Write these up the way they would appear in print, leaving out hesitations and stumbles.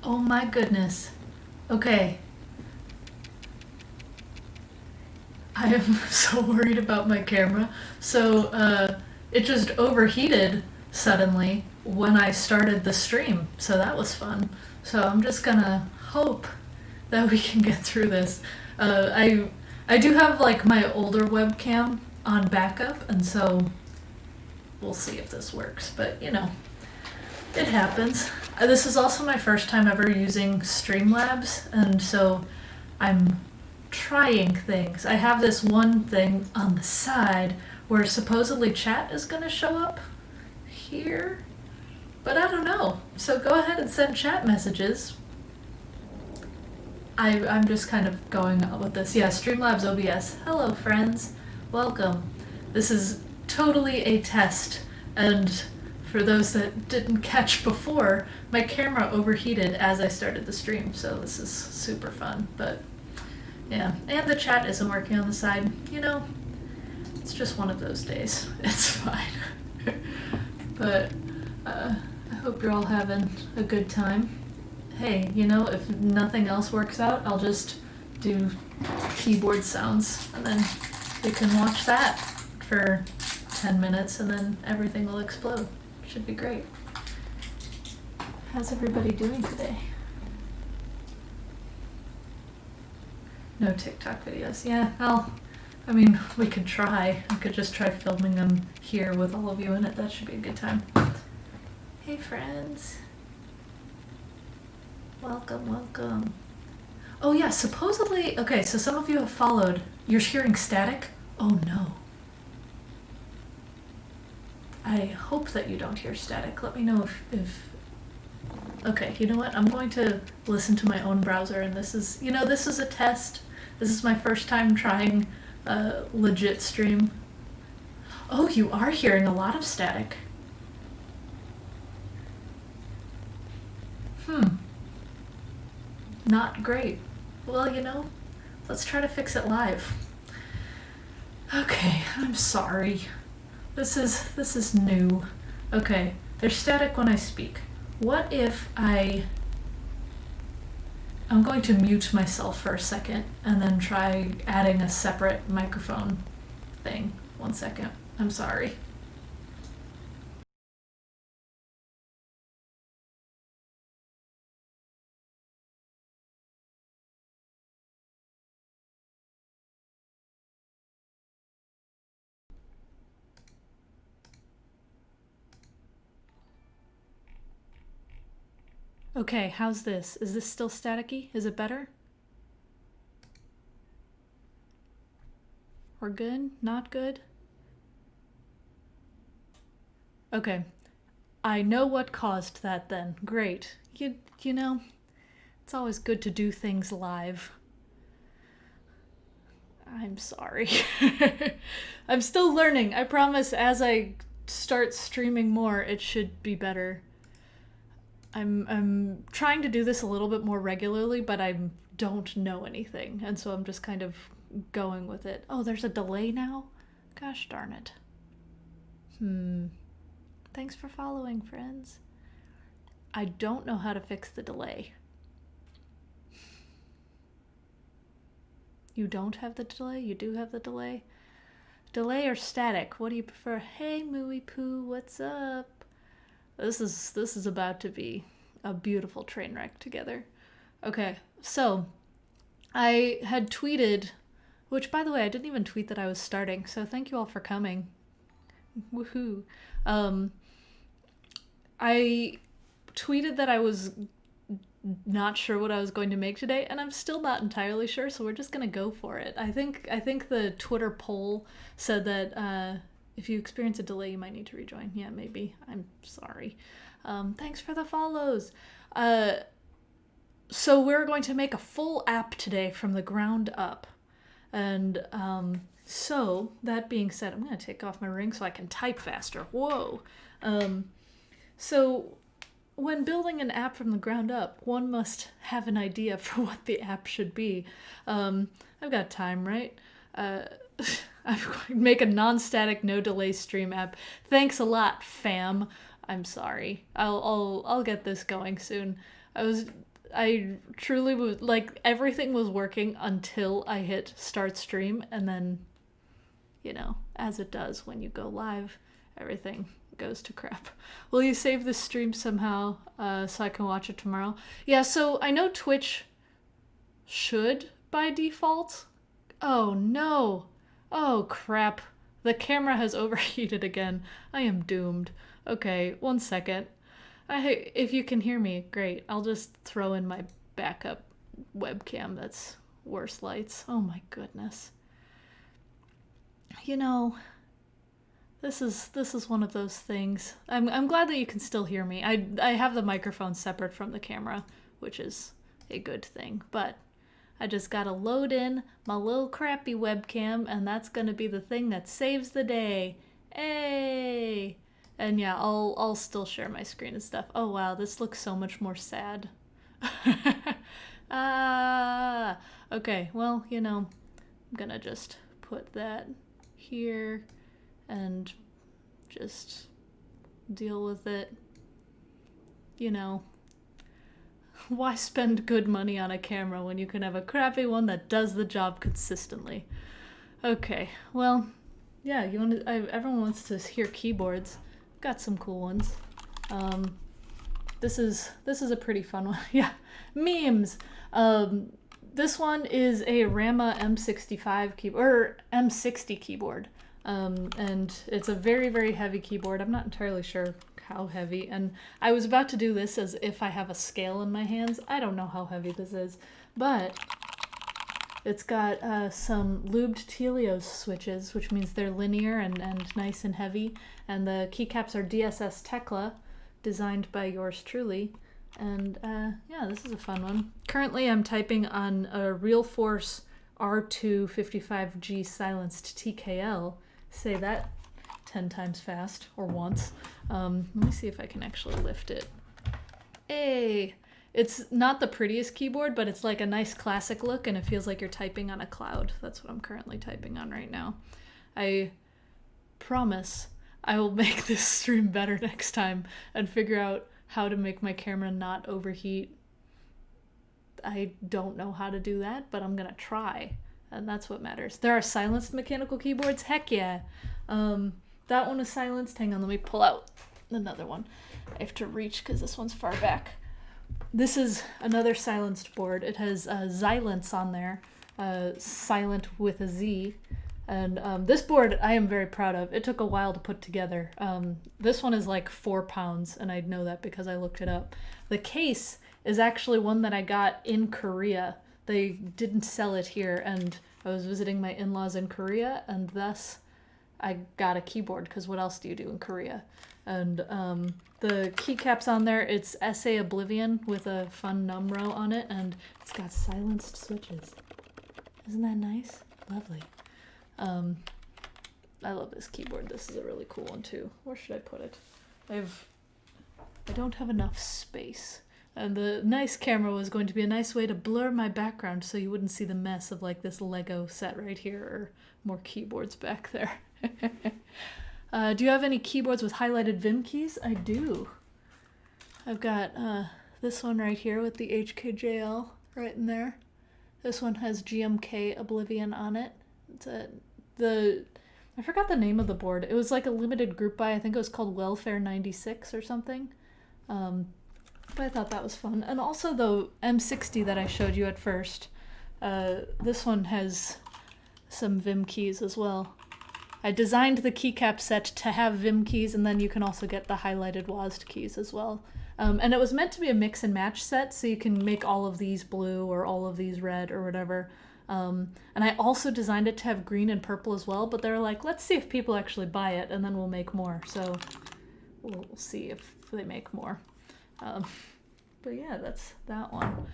Oh my goodness. Okay, I am so worried about my camera. It just overheated suddenly when I started the stream, so that was fun. So I'm just gonna hope that we can get through this. I do have like my older webcam on backup, and so we'll see if this works. But it happens. This is also my first time ever using Streamlabs, and so I'm trying things. I have this one thing on the side where supposedly chat is going to show up here, but I don't know. So go ahead and send chat messages. I'm just kind of going out with this. Yeah, Streamlabs OBS. Hello, friends. Welcome. This is totally a test, and for those that didn't catch before, my camera overheated as I started the stream, so this is super fun. But yeah, and the chat isn't working on the side. It's just one of those days. It's fine. But I hope you're all having a good time. Hey, if nothing else works out, I'll just do keyboard sounds, and then we can watch that for 10 minutes, and then everything will explode. Should be great. How's everybody doing today? No TikTok videos. Yeah, we could try. I could just try filming them here with all of you in it. That should be a good time. Hey, friends. Welcome, welcome. Oh yeah, supposedly, okay, so some of you have followed. You're hearing static? Oh no. I hope that you don't hear static. Let me know if okay, you know what? I'm going to listen to my own browser, and this is a test. This is my first time trying a legit stream. Oh, you are hearing a lot of static. Not great. Well, let's try to fix it live. Okay, I'm sorry. This is new. Okay, there's static when I speak. What if I'm going to mute myself for a second and then try adding a separate microphone thing. 1 second. I'm sorry. Okay, how's this? Is this still staticky? Is it better? We're good? Not good? Okay. I know what caused that then. Great. You know, it's always good to do things live. I'm sorry. I'm still learning. I promise as I start streaming more, it should be better. I'm trying to do this a little bit more regularly, but I don't know anything, and so I'm just kind of going with it. Oh, there's a delay now? Gosh darn it. Thanks for following, friends. I don't know how to fix the delay. You don't have the delay? You do have the delay? Delay or static? What do you prefer? Hey, Mooey Poo, what's up? This is about to be a beautiful train wreck together. Okay, so I had tweeted, which by the way, I didn't even tweet that I was starting, so thank you all for coming. Woohoo. I tweeted that I was not sure what I was going to make today, and I'm still not entirely sure, so we're just gonna go for it. I think the Twitter poll said that if you experience a delay, you might need to rejoin. Yeah, maybe. I'm sorry. Thanks for the follows. So we're going to make a full app today from the ground up. And so that being said, I'm going to take off my ring so I can type faster. Whoa. So when building an app from the ground up, one must have an idea for what the app should be. I've got time, right? I'm going to make a non-static, no-delay stream app. Thanks a lot, fam. I'm sorry. I'll get this going soon. I truly was like, everything was working until I hit start stream, and then, as it does when you go live, everything goes to crap. Will you save this stream somehow so I can watch it tomorrow? Yeah, so I know Twitch should by default. Oh no. Oh crap. The camera has overheated again. I am doomed. Okay, 1 second. If you can hear me, great. I'll just throw in my backup webcam that's worse lights. Oh my goodness. This is one of those things. I'm glad that you can still hear me. I have the microphone separate from the camera, which is a good thing. But I just gotta load in my little crappy webcam, and that's gonna be the thing that saves the day. Hey! And yeah, I'll still share my screen and stuff. Oh wow, this looks so much more sad. Okay, well, I'm gonna just put that here and just deal with it. Why spend good money on a camera when you can have a crappy one that does the job consistently? Okay, well, yeah, everyone wants to hear keyboards. Got some cool ones. This is a pretty fun one. Yeah, memes. This one is a Rama M65 keyboard, or M60 keyboard. And it's a very, very heavy keyboard. I'm not entirely sure how heavy. And I was about to do this as if I have a scale in my hands. I don't know how heavy this is, but it's got some lubed Telios switches, which means they're linear and nice and heavy. And the keycaps are DSS Tekla, designed by yours truly. And yeah, this is a fun one. Currently, I'm typing on a Realforce R255G silenced TKL. Say that 10 times fast, or once. Let me see if I can actually lift it. Hey! It's not the prettiest keyboard, but it's like a nice classic look, and it feels like you're typing on a cloud. That's what I'm currently typing on right now. I promise I will make this stream better next time and figure out how to make my camera not overheat. I don't know how to do that, but I'm gonna try, and that's what matters. There are silenced mechanical keyboards? Heck yeah. That one is silenced. Hang on, let me pull out another one. I have to reach because this one's far back. This is another silenced board. It has Xylence on there, silent with a Z. And this board I am very proud of. It took a while to put together. This one is like 4 pounds, and I know that because I looked it up. The case is actually one that I got in Korea. They didn't sell it here, and I was visiting my in-laws in Korea, and thus I got a keyboard, because what else do you do in Korea? And the keycaps on there, it's SA Oblivion with a fun numro on it, and it's got silenced switches. Isn't that nice? Lovely. I love this keyboard. This is a really cool one too. Where should I put it? I don't have enough space. And the nice camera was going to be a nice way to blur my background so you wouldn't see the mess of like this Lego set right here or more keyboards back there. Do you have any keyboards with highlighted Vim keys? I do. I've got this one right here with the HKJL right in there. This one has GMK Oblivion on it. It's I forgot the name of the board. It was like a limited group buy. I think it was called Welfare 96 or something. But I thought that was fun. And also the M60 that I showed you at first. This one has some Vim keys as well. I designed the keycap set to have Vim keys, and then you can also get the highlighted WASD keys as well. And it was meant to be a mix and match set, so you can make all of these blue or all of these red or whatever. And I also designed it to have green and purple as well, but they're like, let's see if people actually buy it, and then we'll make more. So we'll see if they make more. But yeah, that's that one.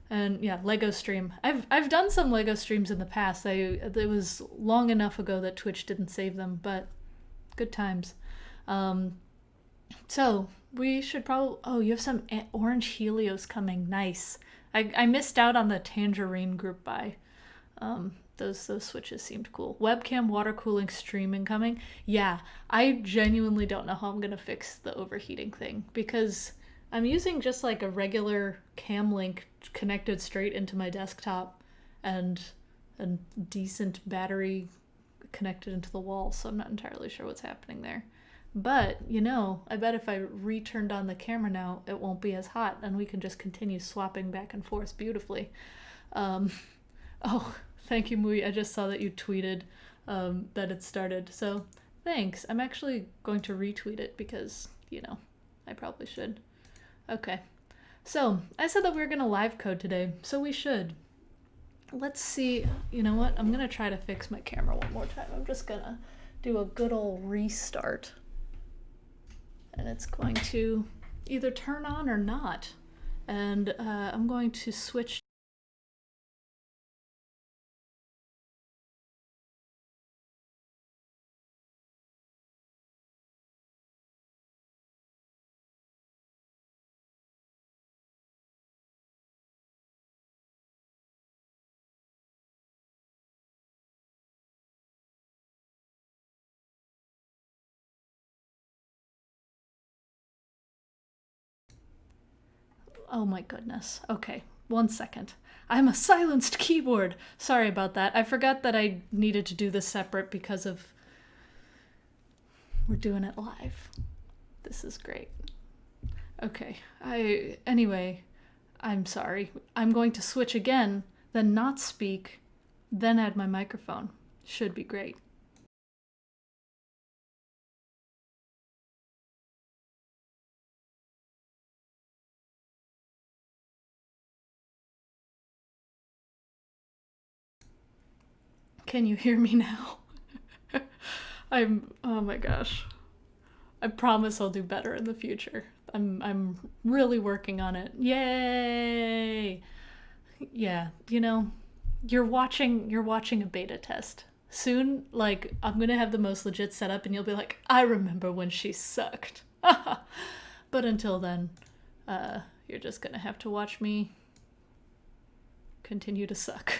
And yeah, Lego stream. I've done some Lego streams in the past. It was long enough ago that Twitch didn't save them, but good times. So we should probably... Oh, you have some orange Helios coming. Nice. I missed out on the Tangerine group buy. Those switches seemed cool. Webcam water cooling streaming coming. Yeah, I genuinely don't know how I'm gonna fix the overheating thing because I'm using just like a regular cam link connected straight into my desktop and a decent battery connected into the wall, so I'm not entirely sure what's happening there. But, I bet if I returned on the camera now, it won't be as hot, and we can just continue swapping back and forth beautifully. Oh, thank you, Mui. I just saw that you tweeted that it started, so thanks. I'm actually going to retweet it because, I probably should. Okay. So, I said that we were going to live code today, so we should. Let's see. You know what? I'm going to try to fix my camera one more time. I'm just going to do a good old restart. And it's going to either turn on or not. And I'm going to switch. Oh my goodness. Okay, 1 second. I'm a silenced keyboard. Sorry about that. I forgot that I needed to do this separate because of... We're doing it live. This is great. Okay, anyway, I'm sorry. I'm going to switch again, then not speak, then add my microphone. Should be great. Can you hear me now? Oh my gosh. I promise I'll do better in the future. I'm really working on it. Yay! Yeah, you're watching a beta test. Soon, like, I'm gonna have the most legit setup and you'll be like, I remember when she sucked. But until then, you're just gonna have to watch me continue to suck.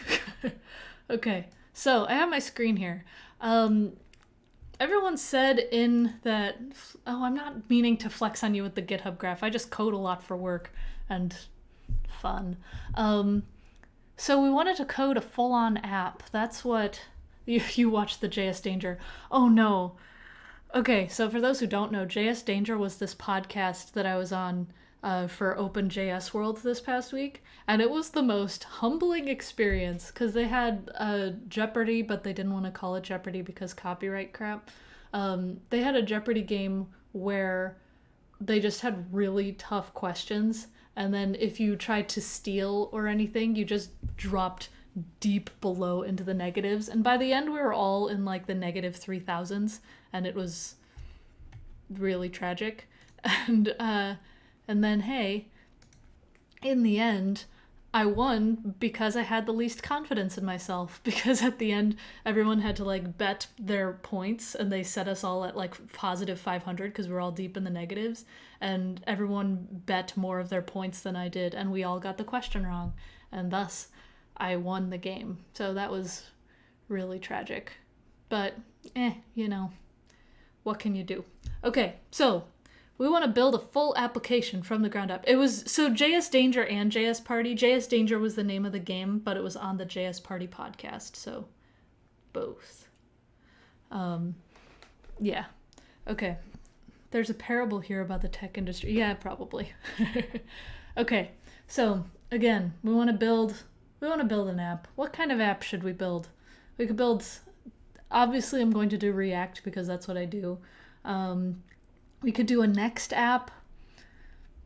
Okay. So, I have my screen here. Everyone said in that... Oh, I'm not meaning to flex on you with the GitHub graph. I just code a lot for work and fun. So we wanted to code a full-on app. That's what... You watched the JS Danger. Oh, no. Okay, so for those who don't know, JS Danger was this podcast that I was on for OpenJS World this past week, and it was the most humbling experience because they had Jeopardy, but they didn't want to call it Jeopardy because copyright crap. They had a Jeopardy game where they just had really tough questions, and then if you tried to steal or anything, you just dropped deep below into the negatives, and by the end we were all in like the negative 3000s, and it was really tragic. And then, hey, in the end, I won because I had the least confidence in myself. Because at the end, everyone had to, like, bet their points, and they set us all at, like, positive 500 because we're all deep in the negatives. And everyone bet more of their points than I did, and we all got the question wrong. And thus, I won the game. So that was really tragic. But, what can you do? Okay, so... we want to build a full application from the ground up. It was, so JS Danger and JS Party. JS Danger was the name of the game, but it was on the JS Party podcast, so both. Yeah. Okay. There's a parable here about the tech industry. Yeah, probably. Okay. So, again, we want to build an app. What kind of app should we build? We could build, obviously I'm going to do React because that's what I do. We could do a Next app.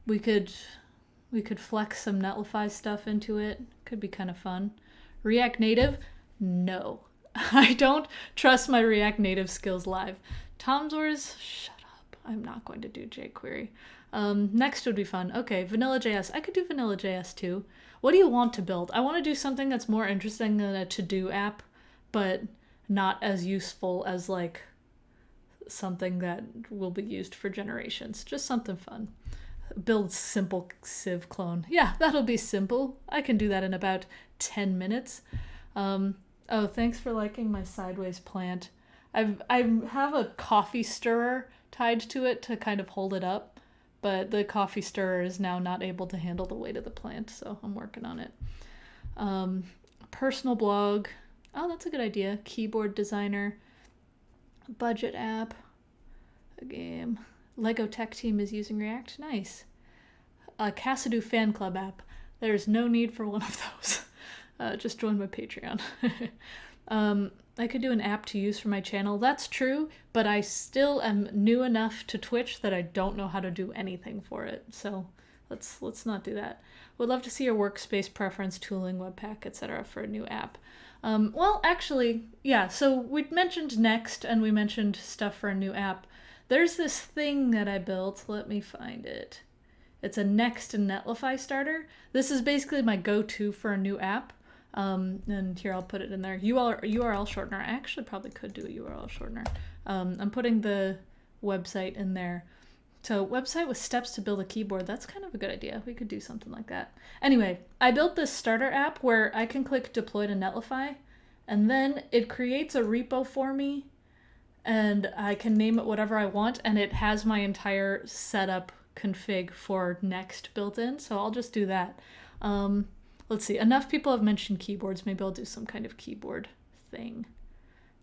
We could flex some Netlify stuff into it. Could be kind of fun. React Native? No. I don't trust my React Native skills live. Tomzors? Shut up. I'm not going to do jQuery. Next would be fun. Okay, Vanilla.js. I could do Vanilla.js too. What do you want to build? I want to do something that's more interesting than a to-do app, but not as useful as, like, something that will be used for generations. Just something fun. Build simple Civ clone. Yeah, that'll be simple. I can do that in about 10 minutes. Oh, thanks for liking my sideways plant. I have a coffee stirrer tied to it to kind of hold it up, but the coffee stirrer is now not able to handle the weight of the plant, so I'm working on it. Personal blog. Oh, that's a good idea. Keyboard designer. Budget app. A game. Lego Tech Team is using React. Nice. A cassidoo fan club app. There's no need for one of those. Just join my Patreon. I could do an app to use for my channel. That's true, but I still am new enough to Twitch that I don't know how to do anything for it. So let's not do that. Would love to see your workspace preference, tooling, webpack, etc. for a new app. Well, actually, yeah, so we mentioned Next and we mentioned stuff for a new app. There's this thing that I built. Let me find it. It's a Next and Netlify starter. This is basically my go-to for a new app. And here I'll put it in there. URL shortener. I actually probably could do a URL shortener. I'm putting the website in there. So website with steps to build a keyboard. That's kind of a good idea. We could do something like that. Anyway, I built this starter app where I can click deploy to Netlify, and then it creates a repo for me, and I can name it whatever I want, and it has my entire setup config for Next built in. So I'll just do that. Let's see. Enough people have mentioned keyboards. Maybe I'll do some kind of keyboard thing.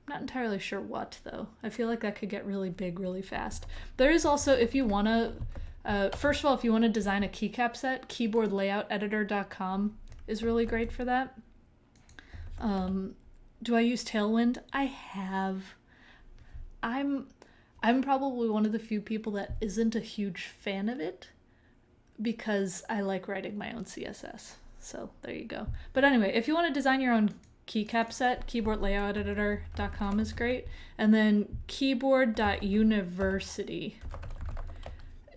I'm not entirely sure what, though. I feel like that could get really big really fast. There is also, if you want to, first of all, if you want to design a keycap set, keyboardlayouteditor.com is really great for that. Do I use Tailwind? I have. I'm probably one of the few people that isn't a huge fan of it because I like writing my own CSS. So there you go. But anyway, if you want to design your own keycap set, keyboardlayouteditor.com is great. And then keyboard.university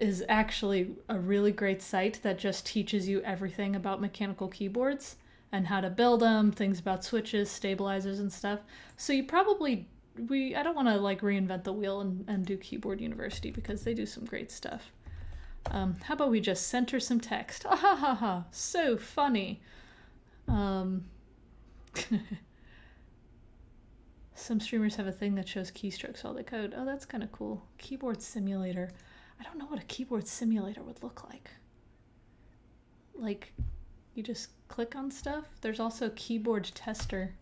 is actually a really great site that just teaches you everything about mechanical keyboards and how to build them, things about switches, stabilizers and stuff. So you probably, I don't want to like reinvent the wheel and do Keyboard University because they do some great stuff. How about we just center some text? Ah ha ha ha, so funny. Some streamers have a thing that shows keystrokes while they code. Oh, that's kind of cool. Keyboard simulator. I don't know what a keyboard simulator would look like. Like, you just click on stuff? There's also keyboard tester.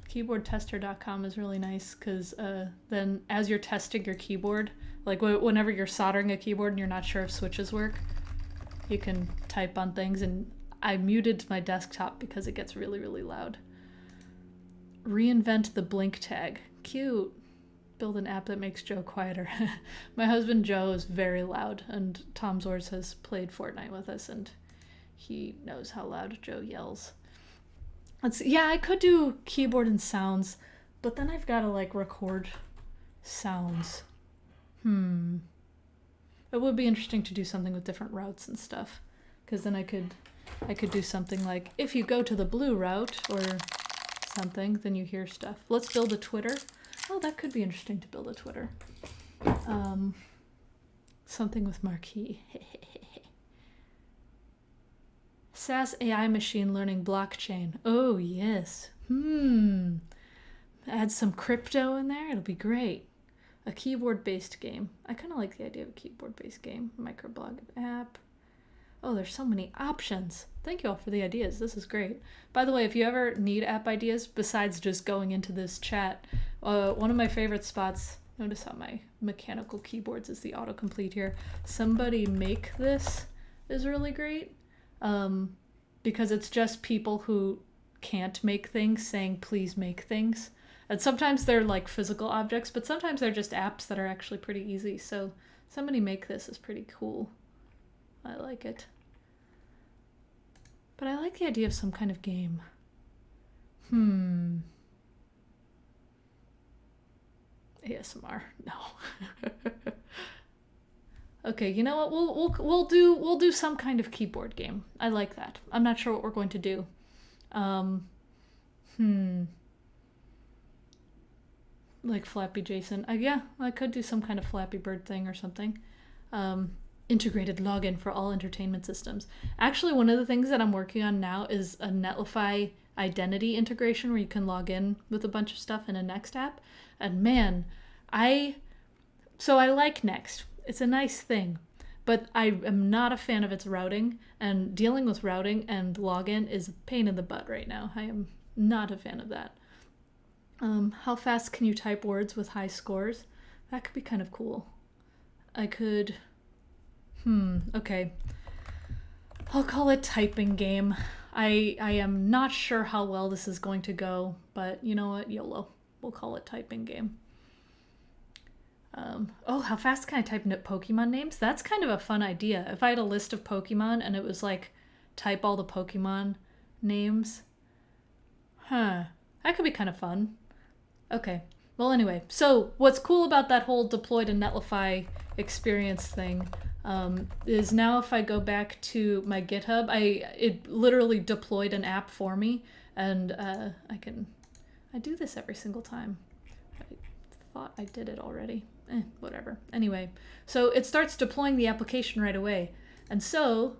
Keyboardtester.com is really nice because then as you're testing your keyboard, like whenever you're soldering a keyboard and you're not sure if switches work, you can type on things. And I muted my desktop because it gets really, really loud. Reinvent the blink tag. Cute. Build an app that makes Joe quieter. My husband Joe is very loud, and Tom Zors has played Fortnite with us, and he knows how loud Joe yells. Let's see. Yeah, I could do keyboard and sounds, but then I've got to like record sounds. It would be interesting to do something with different routes and stuff, because then I could do something like, if you go to the blue route or something, then you hear stuff. Let's build a Twitter. Oh, that could be interesting to build a Twitter. Something with marquee. SaaS AI machine learning blockchain. Oh, yes. Add some crypto in there. It'll be great. A keyboard-based game. I kind of like the idea of a keyboard-based game. Microblog app. Oh, there's so many options. Thank you all for the ideas. This is great. By the way, if you ever need app ideas, besides just going into this chat, one of my favorite spots, notice how my mechanical keyboards is the autocomplete here. Somebody make this is really great. Because it's just people who can't make things saying, please make things. And sometimes they're like physical objects, but sometimes they're just apps that are actually pretty easy. So somebody make this is pretty cool. I like it. But I like the idea of some kind of game. ASMR. No. Okay, you know what? We'll do some kind of keyboard game. I like that. I'm not sure what we're going to do. Like Flappy Jason. Yeah, I could do some kind of Flappy Bird thing or something. Integrated login for all entertainment systems. Actually, one of the things that I'm working on now is a Netlify identity integration where you can log in with a bunch of stuff in a Next app. And man, So I like Next. it's a nice thing, but I am not a fan of its routing, and dealing with routing and login is a pain in the butt right now. I am not a fan of that. How fast can you type words with high scores? That could be kind of cool. I could... okay. I'll call it typing game. I am not sure how well this is going to go, but you know what? YOLO. We'll call it typing game. Oh, how fast can I type Pokemon names? That's kind of a fun idea. If I had a list of Pokemon and it was like, type all the Pokemon names. That could be kind of fun. Okay. Well, anyway, so what's cool about that whole deploy to Netlify experience thing is now if I go back to my GitHub, it literally deployed an app for me, and I do this every single time. I thought I did it already. Whatever. Anyway, so it starts deploying the application right away. And so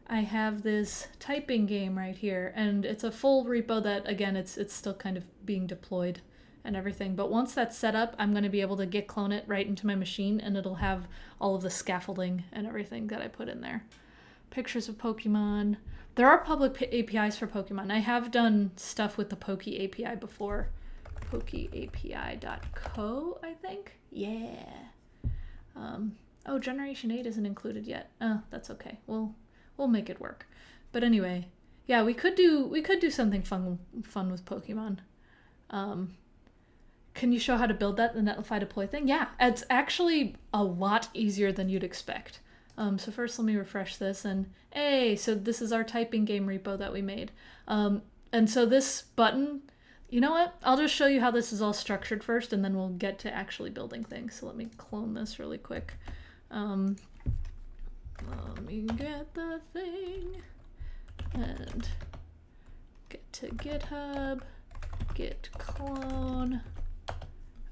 I have this typing game right here, and it's a full repo that, again, it's still kind of being deployed and everything. But once that's set up, I'm going to be able to git clone it right into my machine, and it'll have all of the scaffolding and everything that I put in there. Pictures of Pokemon. There are public APIs for Pokemon. I have done stuff with the Poke API before. PokeAPI.co, I think? Yeah. Oh, Generation 8 isn't included yet. Oh, that's okay. We'll make it work. But anyway, yeah, we could do something fun with Pokemon. Can you show how to build that, the Netlify deploy thing? Yeah, it's actually a lot easier than you'd expect. So first let me refresh this, and hey, so this is our typing game repo that we made. And so this button, you know what? I'll just show you how this is all structured first, and then we'll get to actually building things. So let me clone this really quick. Let me get the thing and get to GitHub, git clone.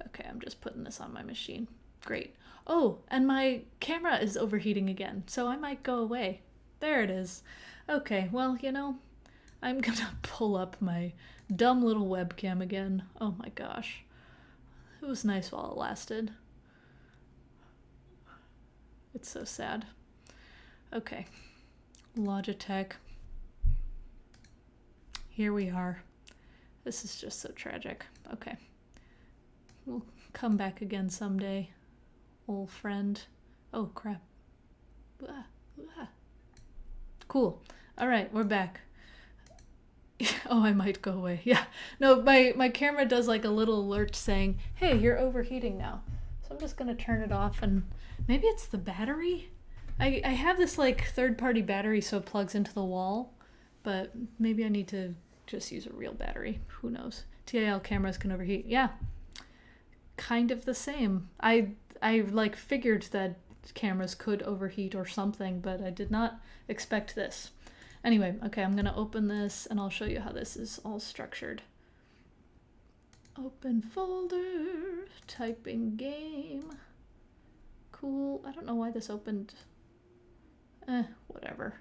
Okay, I'm just putting this on my machine. Great. Oh, and my camera is overheating again, so I might go away. There it is. Okay, well, you know, I'm gonna pull up my dumb little webcam again. Oh my gosh. It was nice while it lasted. It's so sad. Okay. Logitech. Here we are. This is just so tragic. Okay. We'll come back again someday, old friend. Oh, crap. Cool. All right, we're back. Oh, I might go away. Yeah. No, my camera does like a little alert saying, hey, you're overheating now. So I'm just going to turn it off, and maybe it's the battery? I have this like third-party battery so it plugs into the wall, but maybe I need to just use a real battery. Who knows? TIL cameras can overheat. Yeah. Kind of the same. I like figured that cameras could overheat or something, but I did not expect this. Anyway, okay, I'm gonna open this and I'll show you how this is all structured. Open folder, typing game. Cool. I don't know why this opened. Whatever.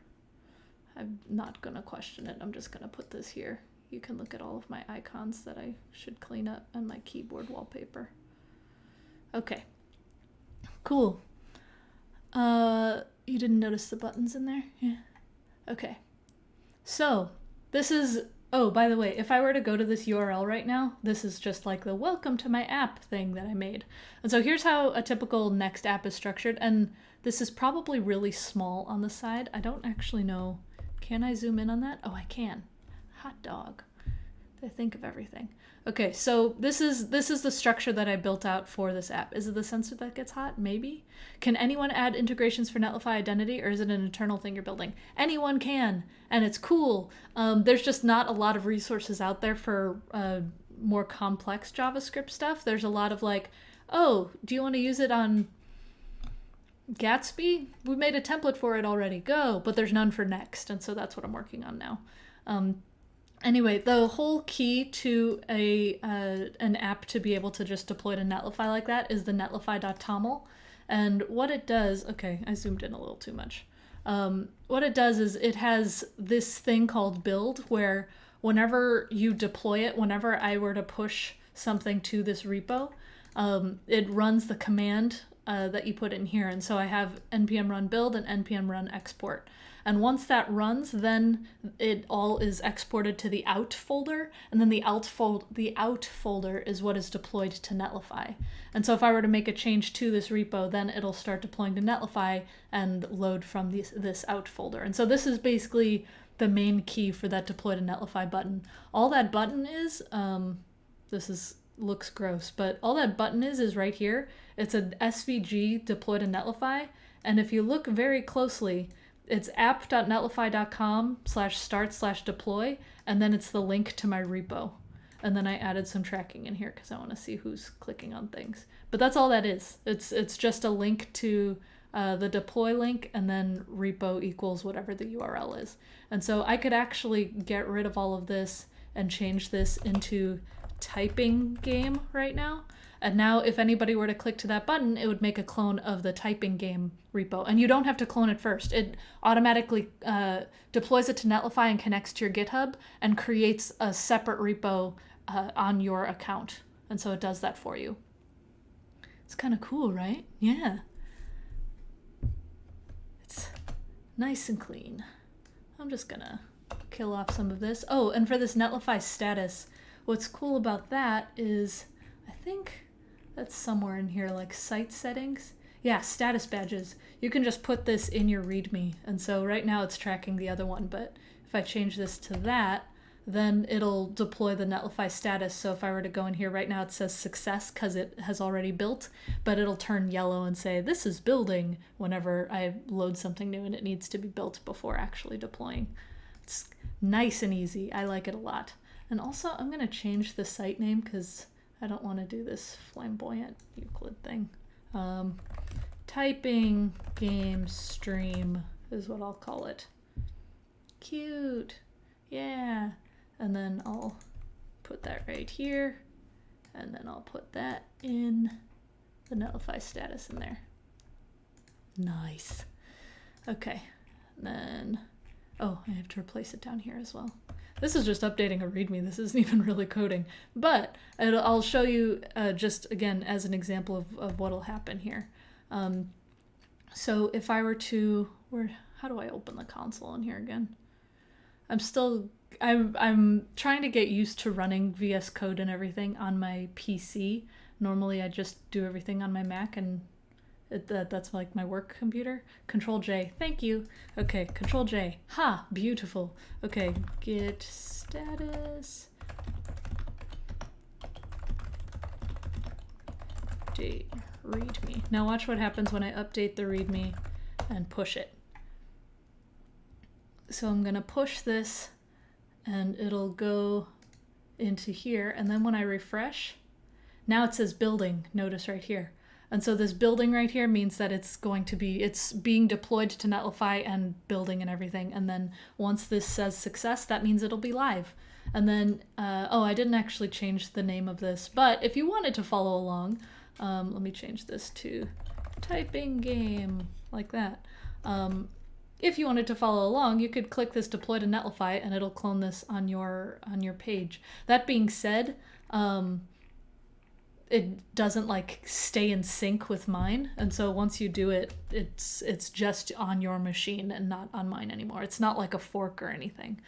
I'm not gonna question it. I'm just gonna put this here. You can look at all of my icons that I should clean up and my keyboard wallpaper. Okay. Cool. You didn't notice the buttons in there? Yeah. Okay. So, this is, oh, by the way, if I were to go to this URL right now, this is just like the welcome to my app thing that I made. And so here's how a typical Next app is structured. And this is probably really small on the side. I don't actually know. Can I zoom in on that? Oh, I can. Hot dog. I think of everything. Okay, so this is the structure that I built out for this app. Is it the sensor that gets hot? Maybe. Can anyone add integrations for Netlify Identity, or is it an internal thing you're building? Anyone can, and it's cool. There's just not a lot of resources out there for more complex JavaScript stuff. There's a lot of like, oh, do you want to use it on Gatsby? We made a template for it already. Go, but there's none for Next, and so that's what I'm working on now. Anyway, the whole key to an app to be able to just deploy to Netlify like that is the netlify.toml. And what it does, okay, I zoomed in a little too much. What it does is it has this thing called build, where whenever you deploy it, whenever I were to push something to this repo, it runs the command that you put in here. And so I have npm run build and npm run export. And once that runs, then it all is exported to the out folder, and then the out folder is what is deployed to Netlify. And so if I were to make a change to this repo, then it'll start deploying to Netlify and load from this out folder. And so this is basically the main key for that deploy to Netlify button. All that button is, looks gross, but all that button is right here. It's an SVG deploy to Netlify, and if you look very closely, it's app.netlify.com/start/deploy, and then it's the link to my repo. And then I added some tracking in here because I want to see who's clicking on things. But that's all that is. It's just a link to the deploy link, and then repo equals whatever the URL is. And so I could actually get rid of all of this and change this into typing game right now. And now if anybody were to click to that button, it would make a clone of the typing game repo. And you don't have to clone it first. It automatically deploys it to Netlify and connects to your GitHub and creates a separate repo on your account. And so it does that for you. It's kind of cool, right? Yeah. It's nice and clean. I'm just gonna kill off some of this. Oh, and for this Netlify status, what's cool about that is, I think that's somewhere in here, like site settings. Yeah, status badges. You can just put this in your README. And so right now it's tracking the other one, but if I change this to that, then it'll deploy the Netlify status. So if I were to go in here right now, it says success because it has already built, but it'll turn yellow and say, this is building whenever I load something new and it needs to be built before actually deploying. It's nice and easy. I like it a lot. And also I'm gonna change the site name because I don't want to do this flamboyant Euclid thing. Typing game stream is what I'll call it. Cute. Yeah. And then I'll put that right here. And then I'll put that in the Netlify status in there. Nice. Okay. And then, oh, I have to replace it down here as well. This is just updating a README. This isn't even really coding. But I'll show you just, again, as an example of what'll happen here. So if I were to, how do I open the console in here again? I'm trying to get used to running VS Code and everything on my PC. Normally I just do everything on my Mac, and that's like my work computer. Control J, thank you. Okay, Control J, ha, beautiful. Okay, git status. Update README. Now watch what happens when I update the README and push it. So I'm gonna push this and it'll go into here, and then when I refresh, now it says building, notice right here. And so this building right here means that it's being deployed to Netlify and building and everything. And then once this says success, that means it'll be live. And then, oh, I didn't actually change the name of this, but if you wanted to follow along, let me change this to typing game, like that. If you wanted to follow along, you could click this deploy to Netlify and it'll clone this on your page. That being said, it doesn't like stay in sync with mine, and so once you do it, it's just on your machine and not on mine anymore. It's not like a fork or anything.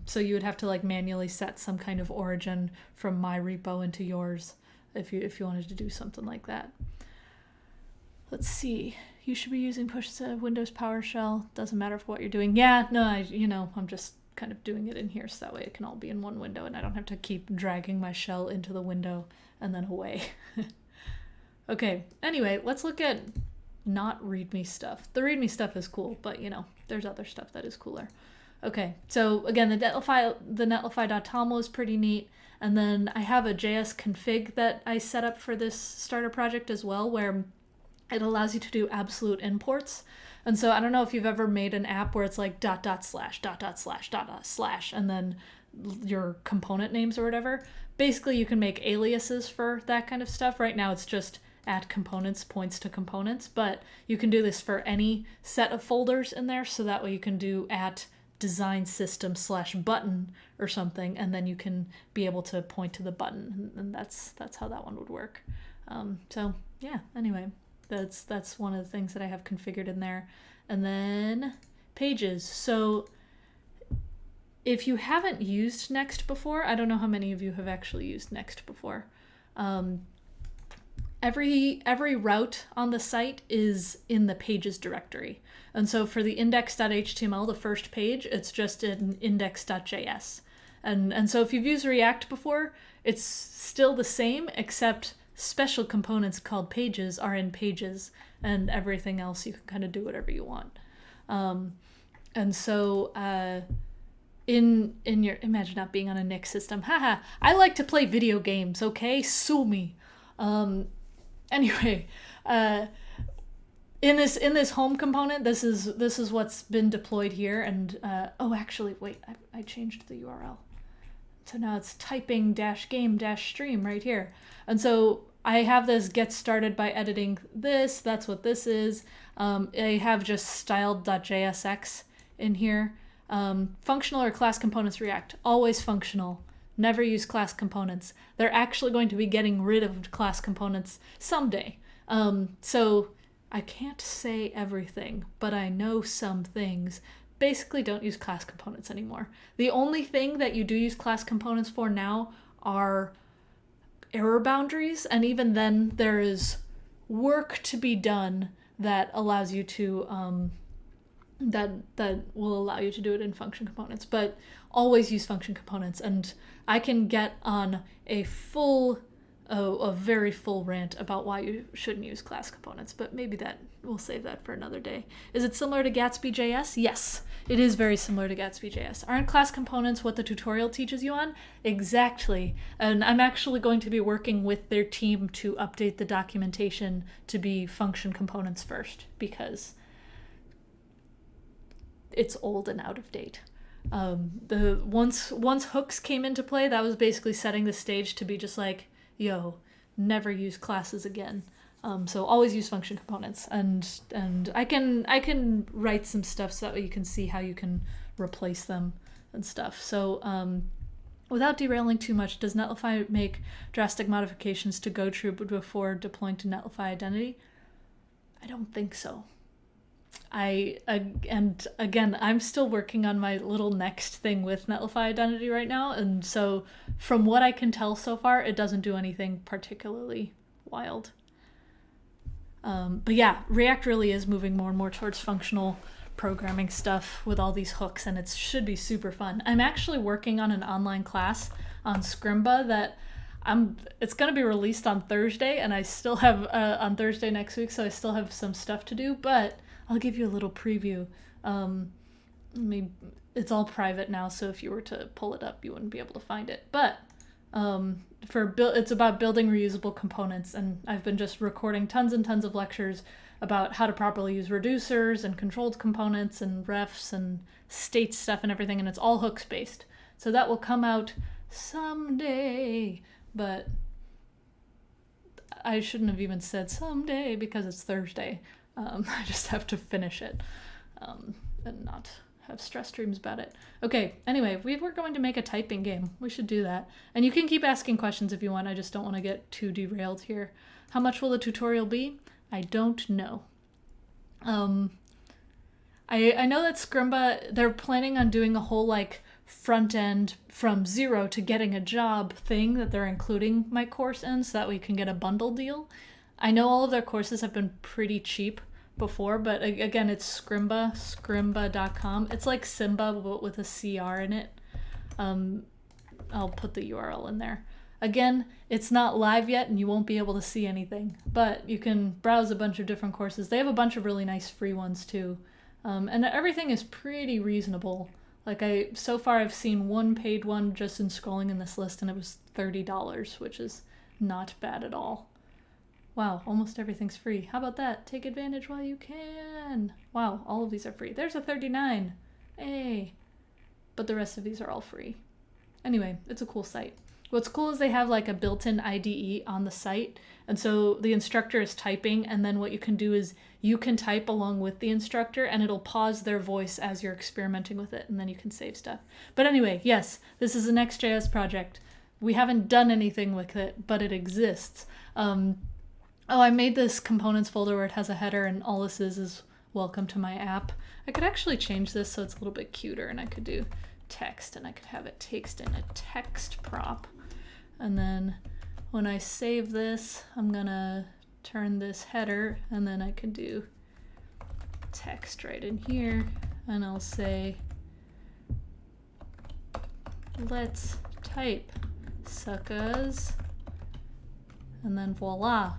So you would have to like manually set some kind of origin from my repo into yours if you wanted to do something like that. Let's see. You should be using push to Windows PowerShell. Doesn't matter for what you're doing. Yeah, no, I'm just kind of doing it in here so that way it can all be in one window and I don't have to keep dragging my shell into the window and then away. Okay, anyway, let's look at not README stuff. The README stuff is cool, but there's other stuff that is cooler. Okay, so again, the netlify.toml is pretty neat. And then I have a JS config that I set up for this starter project as well, where it allows you to do absolute imports. And so I don't know if you've ever made an app where it's like ... and then your component names or whatever. Basically, you can make aliases for that kind of stuff. Right now, it's just @components points to components, but you can do this for any set of folders in there. So that way you can do @design_system/button or something, and then you can be able to point to the button. And that's how that one would work. So yeah, anyway. That's one of the things that I have configured in there. And then pages. So if you haven't used Next before, I don't know how many of you have actually used Next before. Every route on the site is in the pages directory. And so for the index.html, the first page, it's just in index.js. And so if you've used React before, it's still the same, except special components called pages are in pages, and everything else you can kind of do whatever you want. And so in your, imagine not being on a Nix system. Haha, I like to play video games, okay? Sue me. Anyway, in this home component, this is what's been deployed here. And oh, actually, wait, I changed the URL. So now it's typing-game-stream right here. And so I have this get started by editing this. That's what this is. I have just styled.jsx in here. Functional or class components React. Always functional. Never use class components. They're actually going to be getting rid of class components someday. So I can't say everything, but I know some things. Basically don't use class components anymore. The only thing that you do use class components for now are error boundaries, and even then there is work to be done that allows you to that will allow you to do it in function components, but always use function components. And I can get on a very full rant about why you shouldn't use class components, but maybe we'll save that for another day. Is it similar to Gatsby.js? Yes, it is very similar to Gatsby.js. Aren't class components what the tutorial teaches you on? Exactly. And I'm actually going to be working with their team to update the documentation to be function components first, because it's old and out of date. Once hooks came into play, that was basically setting the stage to be just like, yo, never use classes again. So always use function components, and I can write some stuff so that way you can see how you can replace them and stuff. So without derailing too much, does Netlify make drastic modifications to GoTrue before deploying to Netlify identity? I don't think so. And again, I'm still working on my little next thing with Netlify identity right now, and so from what I can tell so far, it doesn't do anything particularly wild. But yeah, React really is moving more and more towards functional programming stuff with all these hooks, and it should be super fun. I'm actually working on an online class on Scrimba that it's going to be released on Thursday, and I still have on Thursday next week, so I still have some stuff to do, but I'll give you a little preview. Maybe it's all private now, so if you were to pull it up, you wouldn't be able to find it. But it's about building reusable components, and I've been just recording tons and tons of lectures about how to properly use reducers and controlled components and refs and state stuff and everything, and it's all hooks based. So that will come out someday, but I shouldn't have even said someday because it's Thursday. I just have to finish it and not have stress dreams about it. Okay, anyway, we were going to make a typing game. We should do that. And you can keep asking questions if you want. I just don't want to get too derailed here. How much will the tutorial be? I don't know. I know that Scrimba, they're planning on doing a whole front end from zero to getting a job thing that they're including my course in, so that we can get a bundle deal. I know all of their courses have been pretty cheap before, but again, it's scrimba.com. It's like Simba, but with a CR in it. I'll put the URL in there. Again, it's not live yet, and you won't be able to see anything, but you can browse a bunch of different courses. They have a bunch of really nice free ones too, and everything is pretty reasonable. So far I've seen one paid one just in scrolling in this list, and it was $30, which is not bad at all. Wow, almost everything's free. How about that? Take advantage while you can. Wow, all of these are free. There's a 39. Hey. But the rest of these are all free. Anyway, it's a cool site. What's cool is they have a built-in IDE on the site. And so the instructor is typing, and then what you can do is you can type along with the instructor, and it'll pause their voice as you're experimenting with it, and then you can save stuff. But anyway, yes, this is a Next.js project. We haven't done anything with it, but it exists. Oh, I made this components folder where it has a header and all this is welcome to my app. I could actually change this so it's a little bit cuter, and I could do text, and I could have it text in a text prop. And then when I save this, I'm gonna turn this header, and then I can do text right in here, and I'll say, let's type, suckers. And then voila,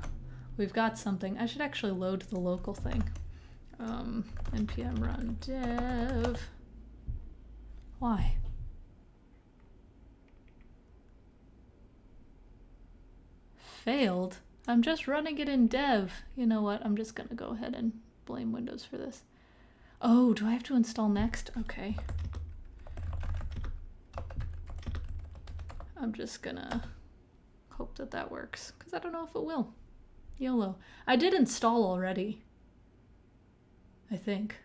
we've got something. I should actually load the local thing. npm run dev. Why? Failed? I'm just running it in dev. You know what? I'm just gonna go ahead and blame Windows for this. Oh, do I have to install Next? Okay. I'm just gonna hope that that works, because I don't know if it will. YOLO. I did install already, I think.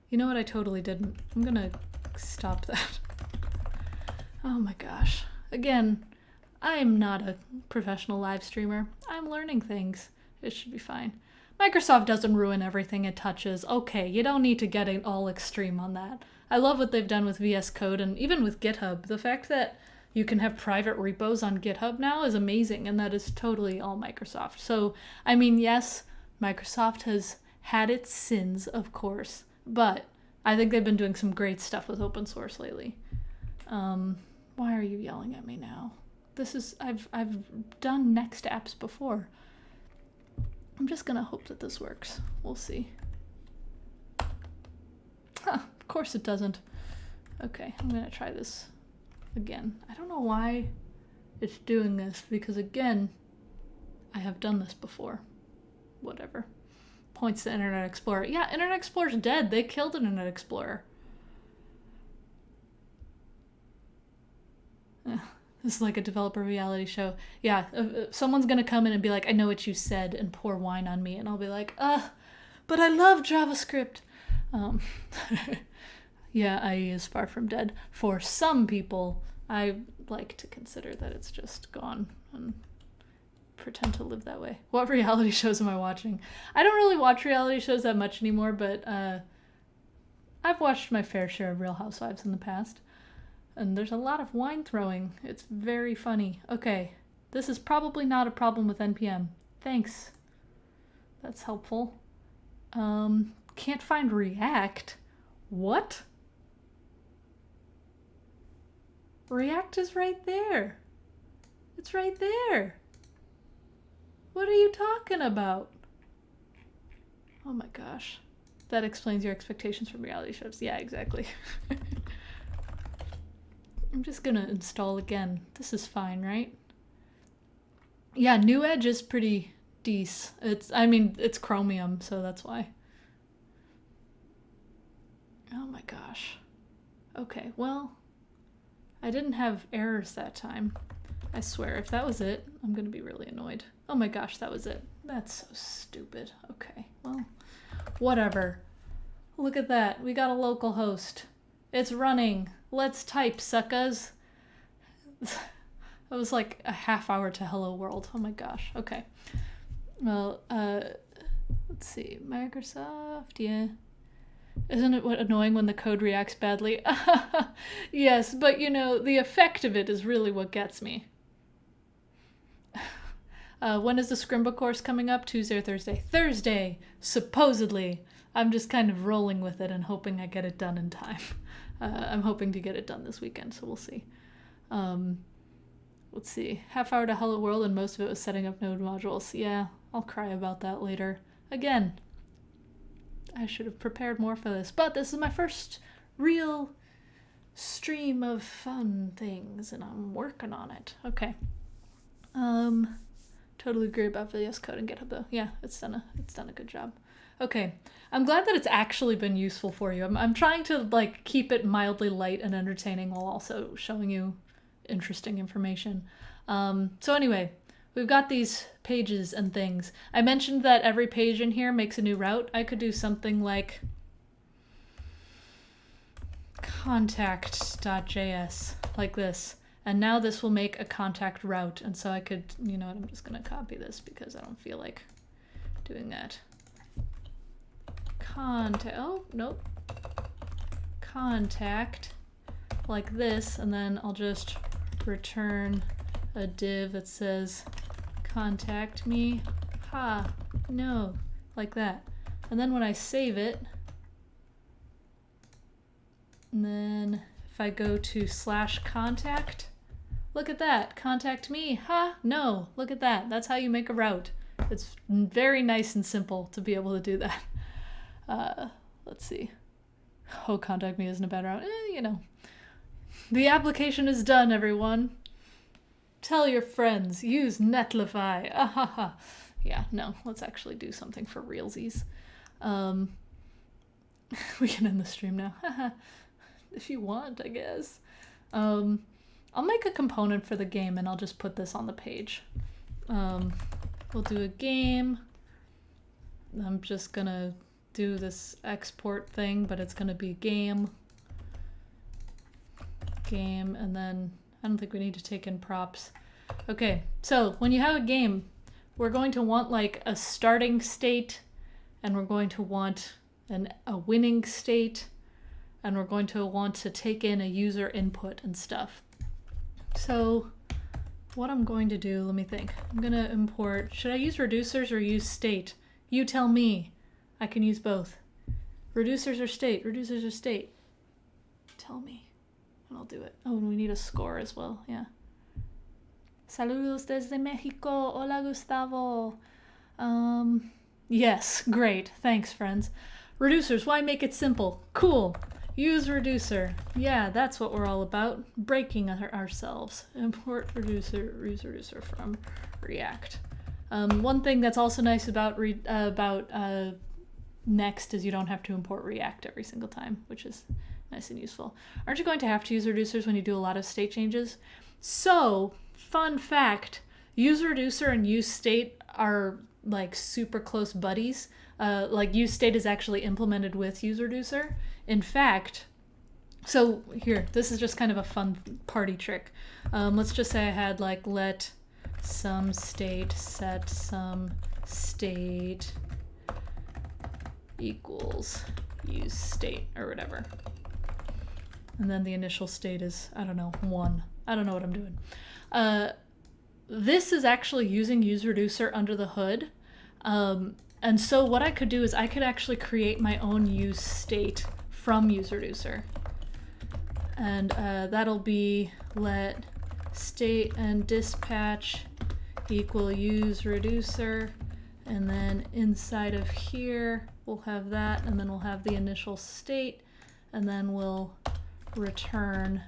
You know what? I totally didn't. I'm gonna stop that. Oh my gosh. Again, I'm not a professional live streamer. I'm learning things. It should be fine. Microsoft doesn't ruin everything it touches. Okay, you don't need to get it all extreme on that. I love what they've done with VS Code and even with GitHub. The fact that you can have private repos on GitHub now is amazing, and that is totally all Microsoft. So, I mean, yes, Microsoft has had its sins, of course, but I think they've been doing some great stuff with open source lately. Why are you yelling at me now? This is, I've done Next apps before. I'm just gonna hope that this works. We'll see. Huh, of course it doesn't. Okay, I'm gonna try this again. I don't know why it's doing this, because again, I have done this before. Whatever. Points to Internet Explorer. Yeah, Internet Explorer's dead. They killed Internet Explorer. This is like a developer reality show. Yeah, someone's gonna come in and be like, I know what you said, and pour wine on me, and I'll be like, but I love JavaScript. Yeah, IE is far from dead. For some people, I like to consider that it's just gone and pretend to live that way. What reality shows am I watching? I don't really watch reality shows that much anymore, but I've watched my fair share of Real Housewives in the past. And there's a lot of wine throwing. It's very funny. Okay, this is probably not a problem with NPM. Thanks. That's helpful. Can't find React. What? React is right there. It's right there. What are you talking about? Oh my gosh. That explains your expectations from reality shows. Yeah, exactly. I'm just gonna install again. This is fine, right? Yeah, New Edge is pretty decent. It's Chromium, so that's why. Oh my gosh. Okay, well, I didn't have errors that time. I swear, if that was it, I'm gonna be really annoyed. Oh my gosh, that was it. That's so stupid. Okay, well, whatever. Look at that. We got a local host. It's running. Let's type, suckers. That was like a half hour to hello world. Oh my gosh. Okay. Well, let's see. Microsoft, yeah. Isn't it annoying when the code reacts badly? Yes, but you know, the effect of it is really what gets me. When is the Scrimba course coming up? Tuesday or Thursday? Thursday, supposedly. I'm just kind of rolling with it and hoping I get it done in time. I'm hoping to get it done this weekend, so we'll see. Let's see. Half hour to Hello World, and most of it was setting up node modules. Yeah, I'll cry about that later. Again, I should have prepared more for this, but this is my first real stream of fun things, and I'm working on it. Okay. Totally agree about VS Code and GitHub though. Yeah, it's done a good job. Okay, I'm glad that it's actually been useful for you. I'm trying to like keep it mildly light and entertaining while also showing you interesting information. So anyway, we've got these pages and things. I mentioned that every page in here makes a new route. I could do something like contact.js, like this. And now this will make a contact route. And so I could, you know what, I'm just going to copy this because I don't feel like doing that. Oh, nope. Contact like this, and then I'll just return a div that says contact me. Ha, no, like that. And then when I save it, and then if I go to /contact, look at that, contact me, ha, no, look at that. That's how you make a route. It's very nice and simple to be able to do that. Let's see. Oh, contact me isn't a bad route. You know. The application is done, everyone. Tell your friends. Use Netlify. Ahaha. Yeah, no, let's actually do something for realsies. We can end the stream now. If you want, I guess. I'll make a component for the game and I'll just put this on the page. We'll do a game. I'm just gonna do this export thing, but it's gonna be game, and then I don't think we need to take in props. Okay, so when you have a game, we're going to want like a starting state, and we're going to want a winning state, and we're going to want to take in a user input and stuff. So what I'm going to do, let me think. I'm gonna import, should I use reducers or use state? You tell me. I can use both. Reducers or state? Reducers or state? Tell me, and I'll do it. Oh, and we need a score as well, yeah. Saludos desde Mexico. Hola, Gustavo. Yes, great. Thanks, friends. Reducers, why make it simple? Cool. Use reducer. Yeah, that's what we're all about. Breaking ourselves. Import reducer, use reducer from React. One thing that's also nice about Next is you don't have to import React every single time, which is nice and useful. Aren't you going to have to use reducers when you do a lot of state changes? So, fun fact, use reducer and use state are like super close buddies. Like use state is actually implemented with use reducer. In fact, so here, this is just kind of a fun party trick. Let's just say I had like let some state set some state equals use state or whatever. And then the initial state is, I don't know, 1. I don't know what I'm doing. This is actually using use reducer under the hood. And so what I could do is I could actually create my own use state from use reducer. And that'll be let state and dispatch equal use reducer. And then inside of here, we'll have that, and then we'll have the initial state, and then we'll return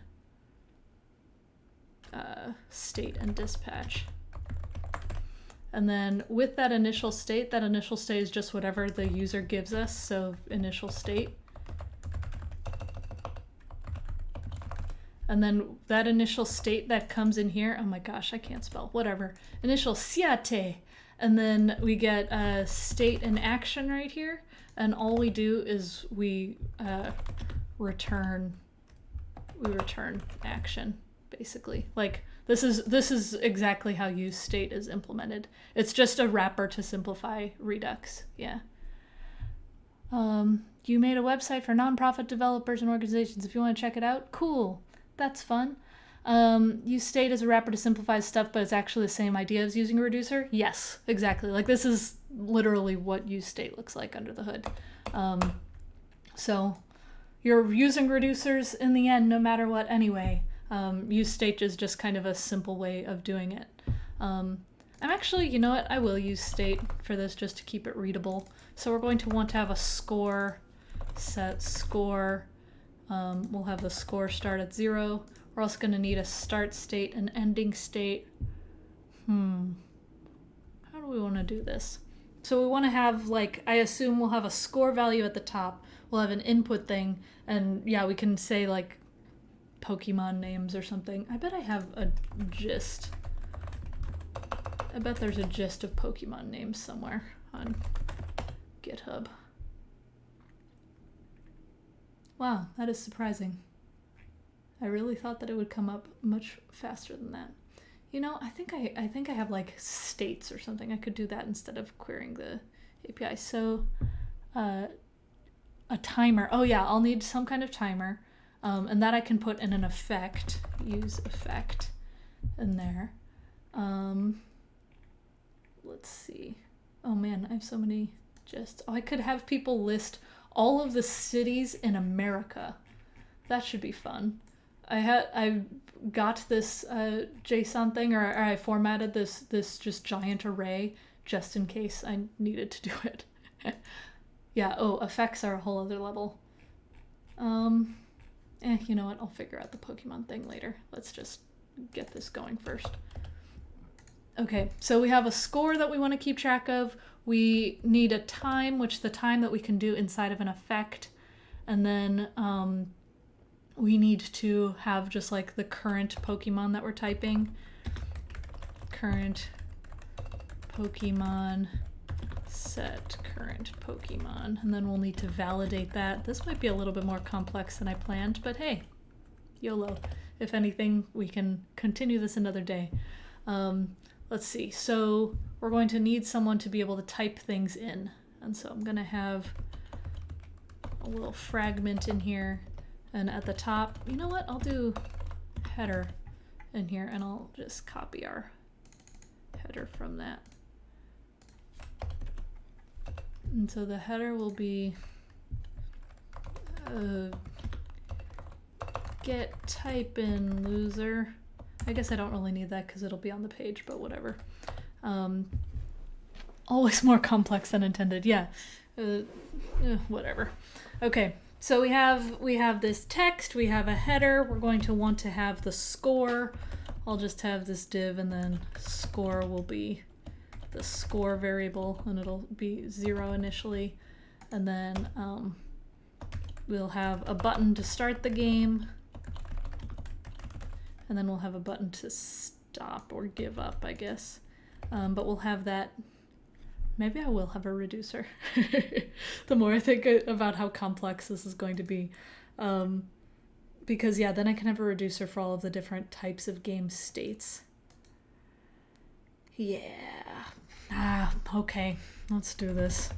state and dispatch. And then with that initial state is just whatever the user gives us, so initial state. And then that initial state that comes in here, oh my gosh, I can't spell, whatever. Initial siate. And then we get state and action right here. And all we do is we return action, basically. Like this is exactly how use state is implemented. It's just a wrapper to simplify Redux, yeah. You made a website for nonprofit developers and organizations. If you want to check it out, cool. That's fun. Use state as a wrapper to simplify stuff, but it's actually the same idea as using a reducer. Yes, exactly. Like this is literally what use state looks like under the hood. So you're using reducers in the end, no matter what anyway. Use state is just kind of a simple way of doing it. I'm actually, you know what? I will use state for this just to keep it readable. So we're going to want to have a score, set score. We'll have the score start at 0. We're also going to need a start state and ending state. How do we want to do this? So we want to have, like, I assume we'll have a score value at the top. We'll have an input thing. And yeah, we can say like Pokemon names or something. I bet I have a gist. I bet there's a gist of Pokemon names somewhere on GitHub. Wow, that is surprising. I really thought that it would come up much faster than that. You know, I think I have like states or something. I could do that instead of querying the API. So a timer. Oh yeah, I'll need some kind of timer. And that I can put in an effect. Use effect in there. Let's see. Oh man, I have so many gists. Oh, I could have people list all of the cities in America. That should be fun. I got this JSON thing, or I formatted this just giant array just in case I needed to do it. Yeah, oh, effects are a whole other level. You know what? I'll figure out the Pokemon thing later. Let's just get this going first. Okay, so we have a score that we want to keep track of. We need a time, which the time that we can do inside of an effect. And then we need to have just like the current Pokemon that we're typing. Current Pokemon set current Pokemon. And then we'll need to validate that. This might be a little bit more complex than I planned, but hey, YOLO. If anything, we can continue this another day. Let's see. So we're going to need someone to be able to type things in. And so I'm going to have a little fragment in here. And at the top, you know what? I'll do header in here and I'll just copy our header from that. And so the header will be get type in loser. I guess I don't really need that because it'll be on the page, but whatever. Always more complex than intended. Yeah, whatever. Okay, so we have this text, we have a header. We're going to want to have the score. I'll just have this div, and then score will be the score variable, and it'll be 0 initially. And then we'll have a button to start the game. And then we'll have a button to stop or give up, I guess. But we'll have that. Maybe I will have a reducer. The more I think about how complex this is going to be. Because, yeah, then I can have a reducer for all of the different types of game states. Yeah. Okay. Let's do this.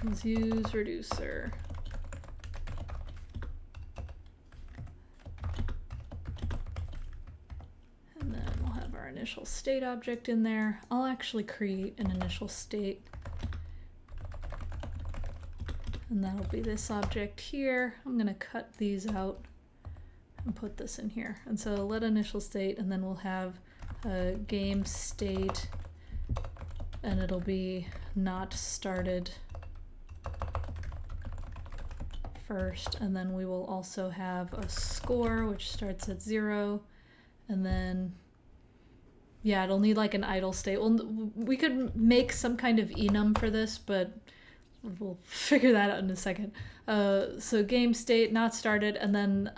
Let's use reducer. And then we'll have our initial state object in there. I'll actually create an initial state. And that'll be this object here. I'm going to cut these out and put this in here. And so let initial state, and then we'll have a game state, and it'll be not started first. And then we will also have a score, which starts at 0. And then, yeah, it'll need like an idle state. Well, we could make some kind of enum for this, but we'll figure that out in a second. So game state, not started, and then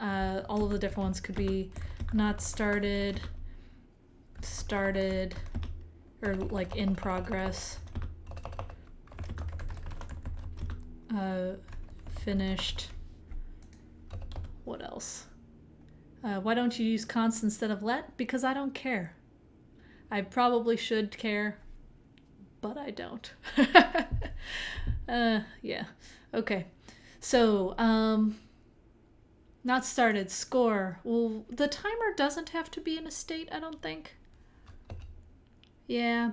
all of the different ones could be not started, started, or like in progress, finished. What else? Why don't you use const instead of let? Because I don't care. I probably should care, but I don't. Yeah. Okay. So, not started, score. Well, the timer doesn't have to be in a state, I don't think. Yeah.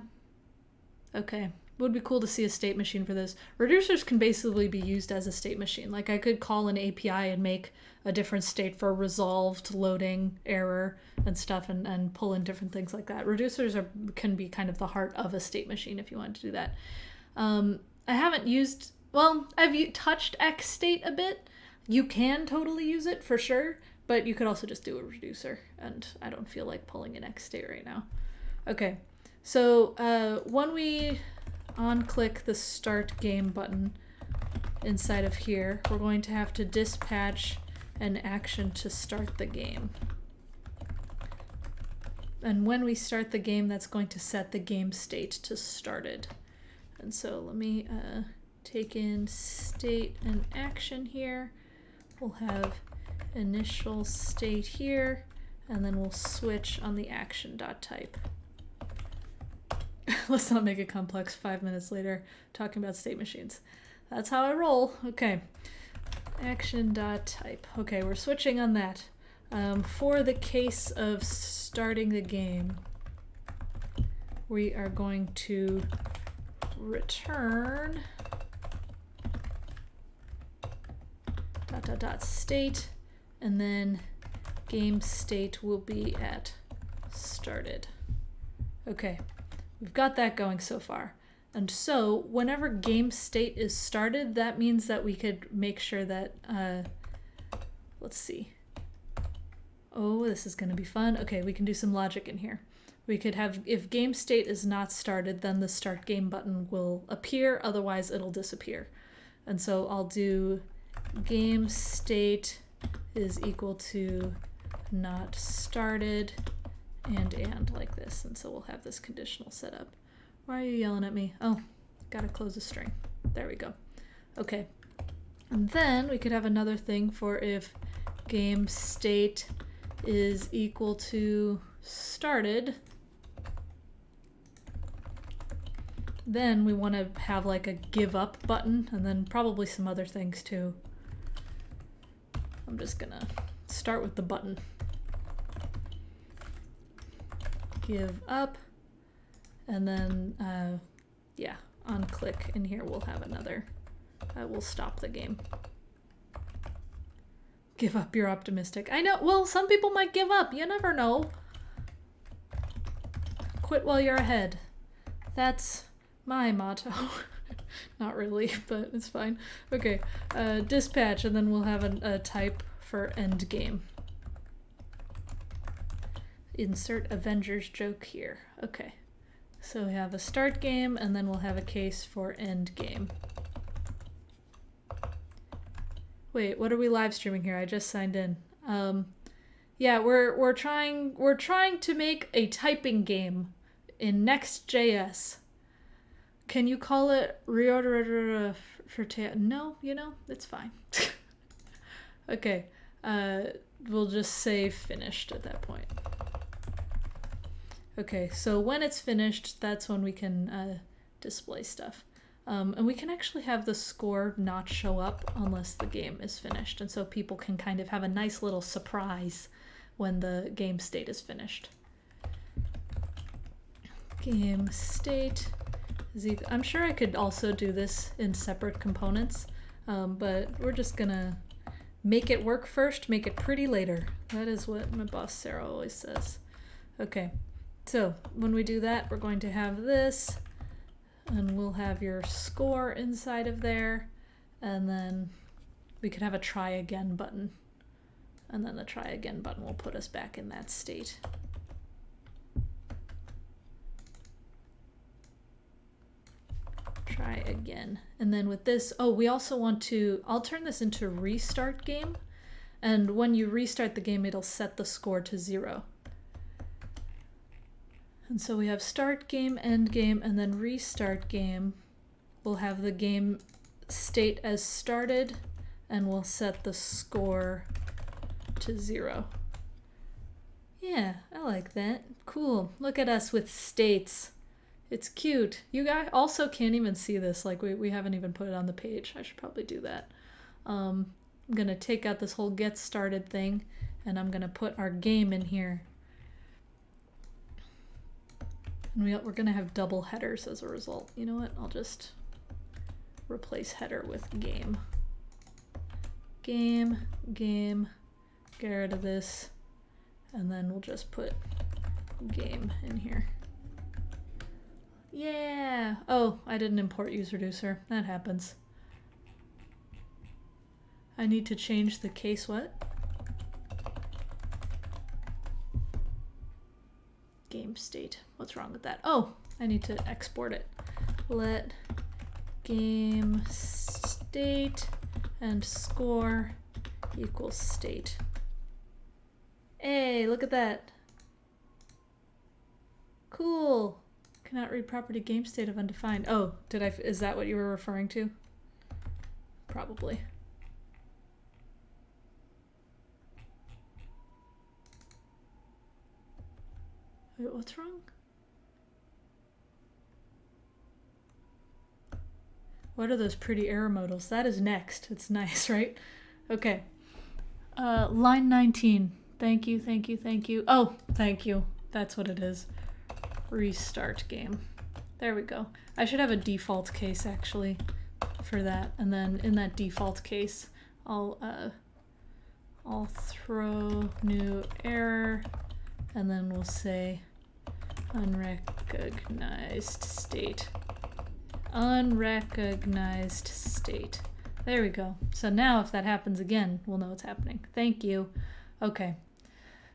Okay. Would be cool to see a state machine for this. Reducers can basically be used as a state machine. Like I could call an API and make a different state for resolved, loading, error, and stuff, and pull in different things like that. Reducers can be kind of the heart of a state machine if you want to do that. I haven't used, well, I've touched xstate a bit. You can totally use it for sure, but you could also just do a reducer, and I don't feel like pulling an xstate right now. Okay, so when we on-click the start game button inside of here, we're going to have to dispatch an action to start the game. And when we start the game, that's going to set the game state to started. And so let me take in state and action here. We'll have initial state here, and then we'll switch on the action.type. Let's not make it complex 5 minutes later talking about state machines. That's how I roll. Okay. Action.type. Okay, we're switching on that. For the case of starting the game, we are going to return state, and then game state will be at started. Okay, we've got that going so far. And so whenever game state is started, that means that we could make sure that, let's see. Oh, this is going to be fun. Okay, we can do some logic in here. We could have, if game state is not started, then the start game button will appear, otherwise it'll disappear. And so I'll do game state is equal to not started and like this. And so we'll have this conditional set up. Why are you yelling at me? Oh, gotta close a string. There we go. Okay. And then we could have another thing for if game state is equal to started. Then we want to have like a give up button, and then probably some other things too. I'm just gonna start with the button. Give up, and then yeah, on click in here we'll have another. We'll stop the game. Give up, you're optimistic. I know, well, some people might give up, you never know. Quit while you're ahead. That's my motto. Not really, but it's fine. Okay, dispatch, and then we'll have a type for end game. Insert Avengers joke here. Okay, so we have a start game, and then we'll have a case for end game. Wait, what are we live streaming here? I just signed in. Yeah, we're trying to make a typing game in Next.js. Can you call it reorder for no, you know, it's fine. Okay, we'll just say finished at that point. Okay, so when it's finished, that's when we can display stuff. And we can actually have the score not show up unless the game is finished. And so people can kind of have a nice little surprise when the game state is finished. Game state is equal. I'm sure I could also do this in separate components, but we're just gonna make it work first, make it pretty later. That is what my boss Sarah always says. Okay, so when we do that, we're going to have this, and we'll have your score inside of there, and then we could have a try again button, and then the try again button will put us back in that state. Try again. And then with this, oh, we also want to, I'll turn this into restart game, and when you restart the game, it'll set the score to 0. And so we have start game, end game, and then restart game. We'll have the game state as started, and we'll set the score to 0. Yeah, I like that. Cool. Look at us with states. It's cute. You guys also can't even see this. Like we haven't even put it on the page. I should probably do that. I'm gonna take out this whole get started thing, and I'm gonna put our game in here. And we're gonna have double headers as a result. You know what? I'll just replace header with game. Game, game, get rid of this, and then we'll just put game in here. Yeah! Oh, I didn't import useReducer. That happens. I need to change the case what? Game state. What's wrong with that? Oh, I need to export it. Let game state and score equals state. Hey, look at that. Cool. Cannot read property game state of undefined. Oh, is that what you were referring to? probably. Wait, what's wrong? What are those pretty error modals? That is Next. It's nice, right? Okay. Line 19. Thank you, thank you, thank you. Oh, thank you. That's what it is. Restart game. There we go. I should have a default case actually for that, and then in that default case, I'll throw new error, and then we'll say unrecognized state. Unrecognized state. There we go. So now if that happens again, we'll know what's happening. Thank you. Okay.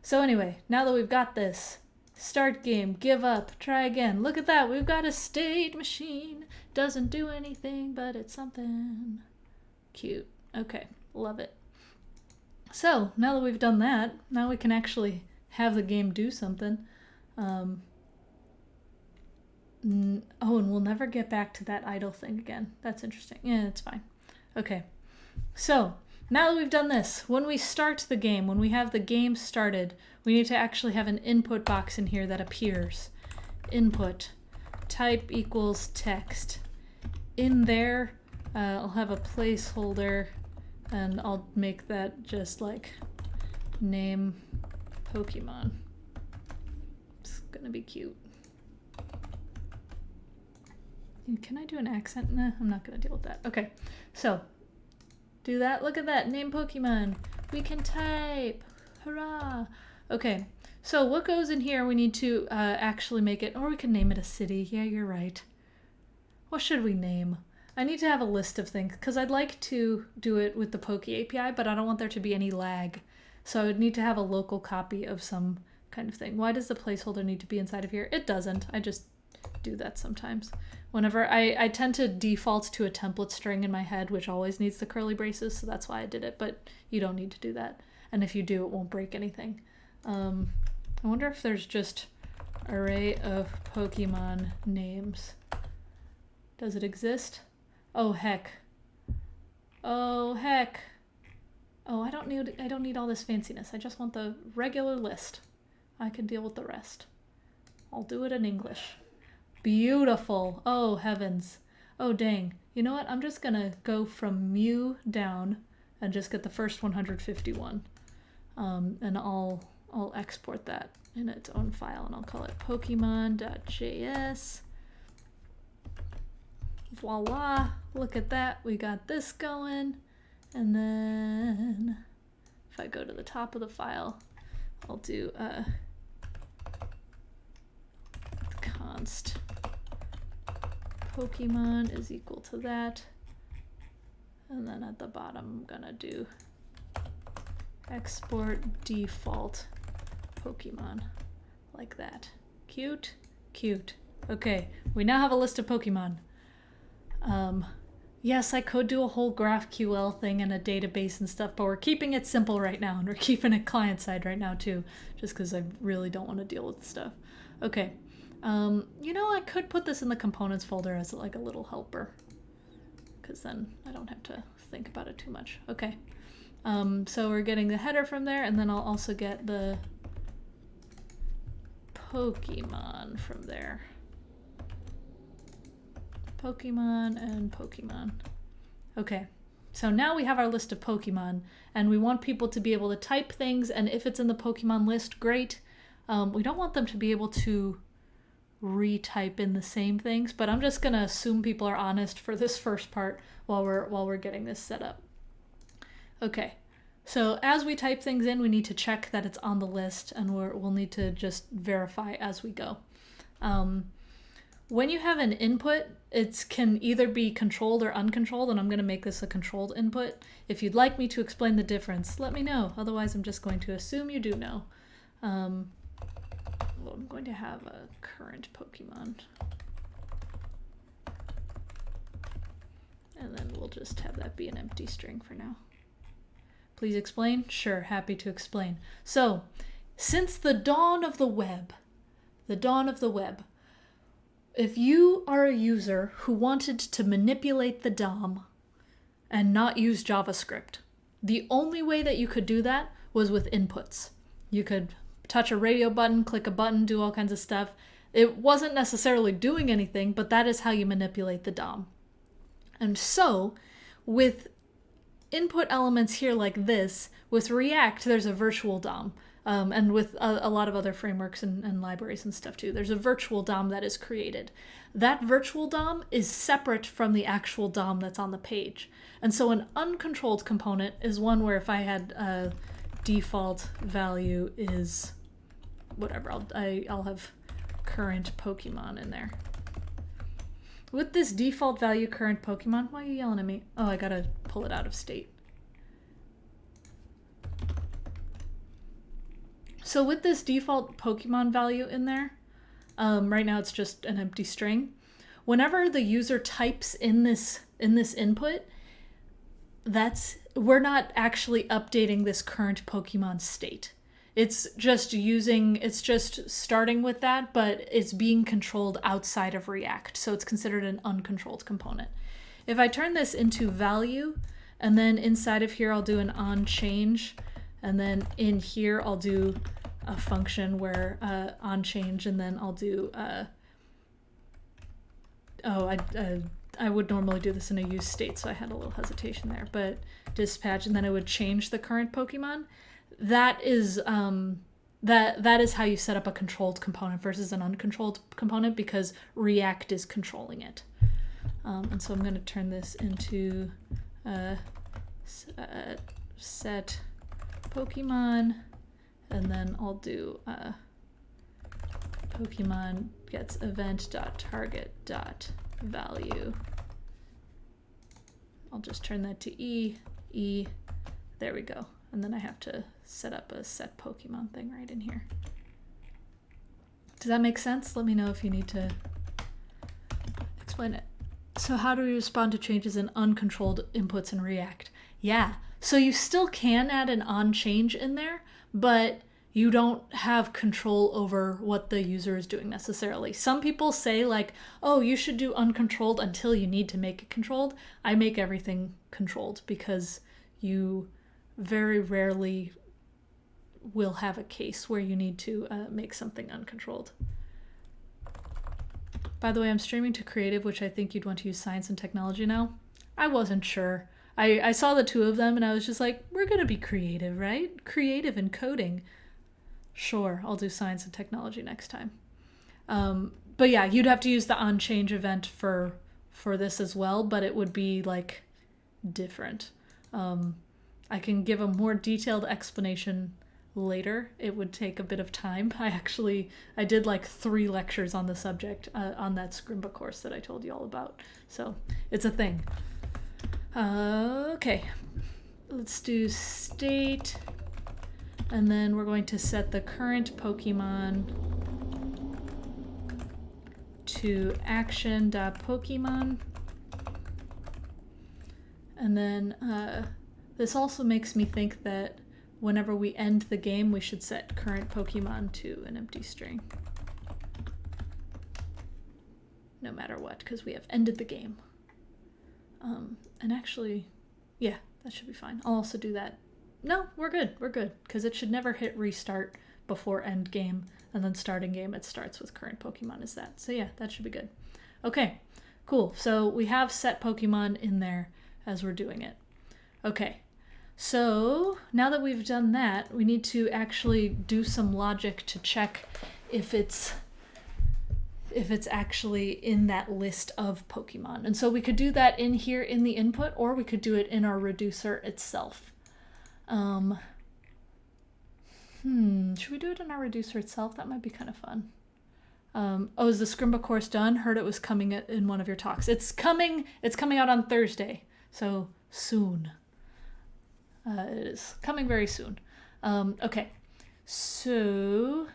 So anyway, now that we've got this, start game, give up, try again. Look at that. We've got a state machine. Doesn't do anything, but it's something. Cute. Okay. Love it. So now that we've done that, now we can actually have the game do something. Oh, and we'll never get back to that idle thing again. That's interesting. Yeah, it's fine. Okay. So now that we've done this, when we start the game, when we have the game started, we need to actually have an input box in here that appears. Input, type equals text. In there, I'll have a placeholder, and I'll make that just like name Pokemon. It's gonna be cute. Can I do an accent? Nah, I'm not gonna deal with that. Okay, so do that. Look at that, name Pokemon. We can type, hurrah. Okay, so what goes in here, we need to actually make it, or we can name it a city. Yeah, you're right. What should we name? I need to have a list of things, because I'd like to do it with the Poke API, but I don't want there to be any lag. So I would need to have a local copy of some kind of thing. Why does the placeholder need to be inside of here? It doesn't. I just do that sometimes. Whenever I tend to default to a template string in my head, which always needs the curly braces, so that's why I did it, but you don't need to do that. And if you do, it won't break anything. I wonder if there's just array of Pokemon names. Does it exist? Oh heck. Oh heck. Oh, I don't need all this fanciness. I just want the regular list. I can deal with the rest. I'll do it in English. Beautiful. Oh heavens. Oh dang. You know what? I'm just gonna go from Mew down and just get the first 151. And I'll export that in its own file, and I'll call it Pokemon.js. Voila. Look at that. We got this going. And then if I go to the top of the file, I'll do const Pokemon is equal to that. And then at the bottom, I'm gonna do export default Pokemon like that. Cute, cute. Okay, we now have a list of Pokemon. Yes, I could do a whole GraphQL thing and a database and stuff, but we're keeping it simple right now, and we're keeping it client-side right now too, just because I really don't want to deal with stuff. Okay, you know, I could put this in the components folder as like a little helper, because then I don't have to think about it too much. Okay, so we're getting the header from there, and then I'll also get the Pokemon from there. Pokemon and Pokemon. Okay, so now we have our list of Pokemon, and we want people to be able to type things, and if it's in the Pokemon list, great. We don't want them to be able to retype in the same things, but I'm just gonna assume people are honest for this first part while we're getting this set up. Okay, so as we type things in, we need to check that it's on the list, and we'll need to just verify as we go. When you have an input, it can either be controlled or uncontrolled, and I'm going to make this a controlled input. If you'd like me to explain the difference, let me know. Otherwise, I'm just going to assume you do know. Well, I'm going to have a current Pokemon. And then we'll just have that be an empty string for now. Please explain? Sure, happy to explain. So, since the dawn of the web, if you are a user who wanted to manipulate the DOM and not use JavaScript. The only way that you could do that was with inputs. You could touch a radio button, click a button, do all kinds of stuff. It wasn't necessarily doing anything, but that is how you manipulate the DOM. And so, with input elements here like this, with React, there's a virtual DOM. And with a lot of other frameworks and libraries and stuff too, there's a virtual DOM that is created. That virtual DOM is separate from the actual DOM that's on the page. And so an uncontrolled component is one where if I had a default value is whatever, I'll have current Pokemon in there. With this default value current Pokemon, why are you yelling at me? Oh, I gotta pull it out of state. So with this default Pokemon value in there, right now it's just an empty string. Whenever the user types in this input, we're not actually updating this current Pokemon state. It's just starting with that, but it's being controlled outside of React, so it's considered an uncontrolled component. If I turn this into value, and then inside of here I'll do an onChange, and then in here I'll do a function where onChange, and then I'll do I would normally do this in a use state, so I had a little hesitation there, but dispatch, and then I would change the current Pokemon. That is that is how you set up a controlled component versus an uncontrolled component, because React is controlling it. And so I'm going to turn this into set Pokemon, and then I'll do Pokemon gets event.target.value. I'll just turn that to E. There we go. And then I have to set up a set Pokemon thing right in here. Does that make sense? Let me know if you need to explain it. So how do we respond to changes in uncontrolled inputs in React? Yeah, so you still can add an onChange in there, but you don't have control over what the user is doing necessarily. Some people say like, oh, you should do uncontrolled until you need to make it controlled. I make everything controlled because you very rarely will have a case where you need to make something uncontrolled. By the way, I'm streaming to creative, which I think you'd want to use science and technology now. I wasn't sure. I saw the two of them and I was just like, we're going to be creative, right? Creative and coding. Sure, I'll do science and technology next time. But yeah, you'd have to use the onChange event for this as well, but it would be like different. I can give a more detailed explanation later. It would take a bit of time. I did like 3 lectures on the subject on that Scrimba course that I told you all about. So it's a thing. Okay, let's do state, and then we're going to set the current Pokemon to action.Pokemon. And then this also makes me think that whenever we end the game, we should set current Pokemon to an empty string. No matter what, because we have ended the game. And actually, yeah, that should be fine. I'll also do that. No, we're good, because it should never hit restart before end game, and then starting game, it starts with current Pokemon is that. So yeah, that should be good. Okay, cool. So we have set Pokemon in there as we're doing it. Okay, so now that we've done that, we need to actually do some logic to check if it's actually in that list of Pokemon. And so we could do that in here in the input, or we could do it in our reducer itself. Should we do it in our reducer itself? That might be kind of fun. Oh, is the Scrimba course done? Heard it was coming in one of your talks. It's coming out on Thursday, so soon. It is coming very soon. Okay, so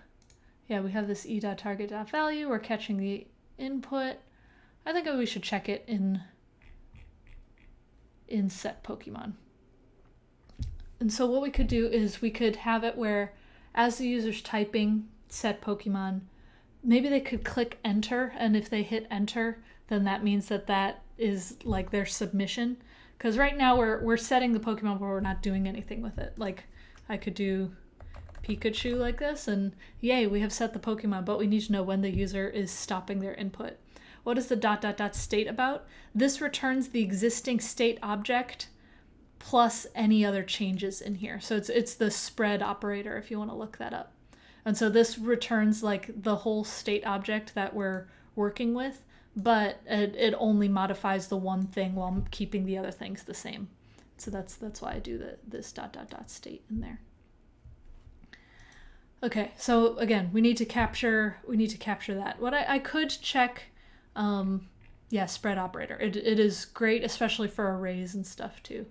yeah, we have this e.target.value. We're catching the input. I think we should check it in set Pokemon. And so what we could do is we could have it where as the user's typing set Pokemon, maybe they could click enter, and if they hit enter, then that means that is like their submission. Because right now we're setting the Pokemon, but we're not doing anything with it. Like, I could do Pikachu like this, and yay, we have set the Pokemon, but we need to know when the user is stopping their input. What is the ... state about? This returns the existing state object plus any other changes in here. So it's the spread operator if you want to look that up. And so this returns like the whole state object that we're working with, but it only modifies the one thing while keeping the other things the same. So that's why I do this ... state in there. Okay, so again, we need to capture that. What I could check, spread operator. It is great, especially for arrays and stuff too.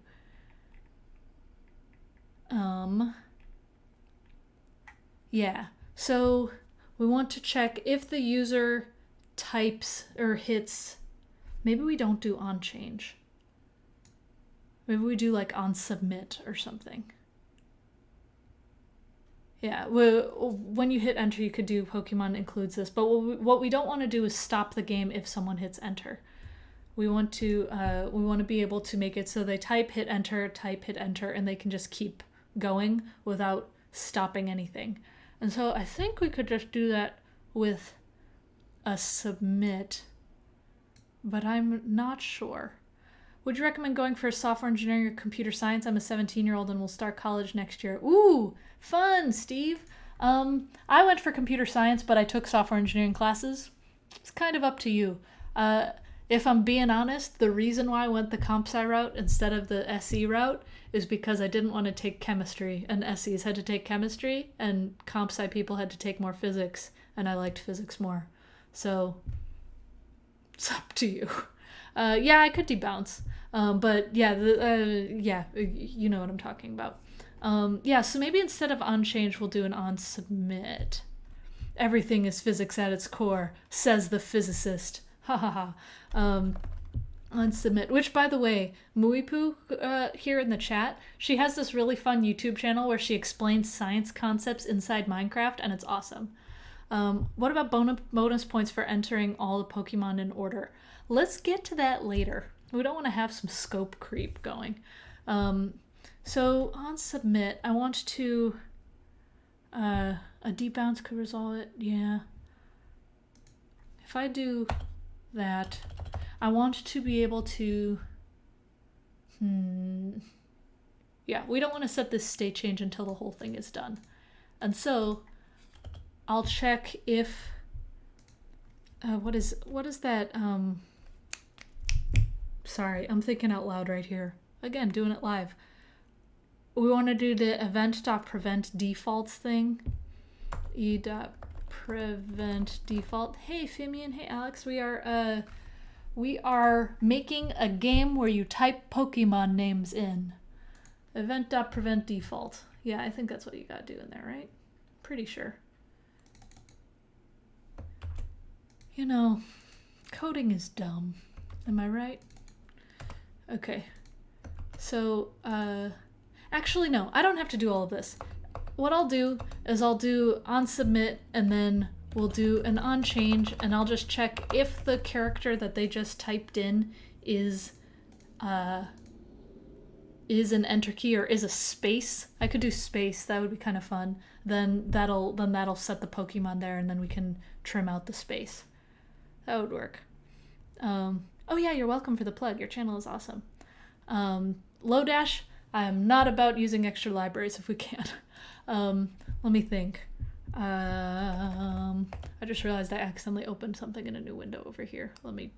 Yeah, so we want to check if the user types or hits, maybe we don't do on change. Maybe we do like on submit or something. Yeah, when you hit enter, you could do Pokemon includes this, but what we don't want to do is stop the game if someone hits enter. We want to be able to make it so they type, hit enter, and they can just keep going without stopping anything. And so I think we could just do that with a submit, but I'm not sure. Would you recommend going for software engineering or computer science? I'm a 17-year-old and will start college next year. Ooh, fun, Steve. I went for computer science, but I took software engineering classes. It's kind of up to you. If I'm being honest, the reason why I went the comp sci route instead of the SE route is because I didn't want to take chemistry, and SEs had to take chemistry, and comp sci people had to take more physics, and I liked physics more. So it's up to you. Yeah, I could debounce. But yeah, you know what I'm talking about. Yeah, so maybe instead of on change, we'll do an on submit. Everything is physics at its core, says the physicist. Ha ha ha. On submit, which by the way, Muipu here in the chat, she has this really fun YouTube channel where she explains science concepts inside Minecraft, and it's awesome. What about bonus points for entering all the Pokemon in order? Let's get to that later. We don't want to have some scope creep going. So on submit, I want to, a debounce could resolve it. Yeah. If I do that, I want to be able to, yeah, we don't want to set this state change until the whole thing is done. And so I'll check if, what is that, sorry, I'm thinking out loud right here. Again, doing it live. We want to do the event.prevent defaults thing. E.prevent default. Hey, Fimian. Hey, Alex. We are making a game where you type Pokemon names in. Event.prevent default. Yeah, I think that's what you got to do in there, right? Pretty sure. You know, coding is dumb. Am I right? Okay. So, actually, no, I don't have to do all of this. What I'll do is I'll do on submit, and then we'll do an on change, and I'll just check if the character that they just typed in is an enter key or is a space. I could do space, that would be kind of fun. Then that'll set the Pokemon there, and then we can trim out the space. That would work. Oh yeah, you're welcome for the plug. Your channel is awesome. Lodash, I am not about using extra libraries if we can. Let me think. I just realized I accidentally opened something in a new window over here. Let me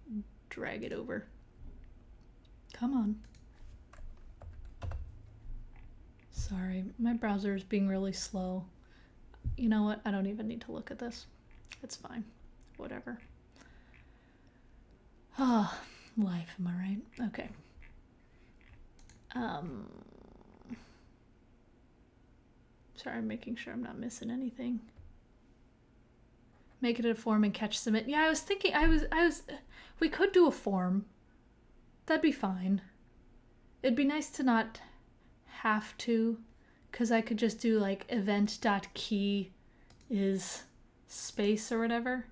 drag it over. Come on. Sorry, my browser is being really slow. You know what? I don't even need to look at this. It's fine. Whatever. Ah, life, am I right? Okay. Sorry, I'm making sure I'm not missing anything. Make it a form and catch submit. Yeah, I was thinking, we could do a form. That'd be fine. It'd be nice to not have to, because I could just do like event.key is space or whatever.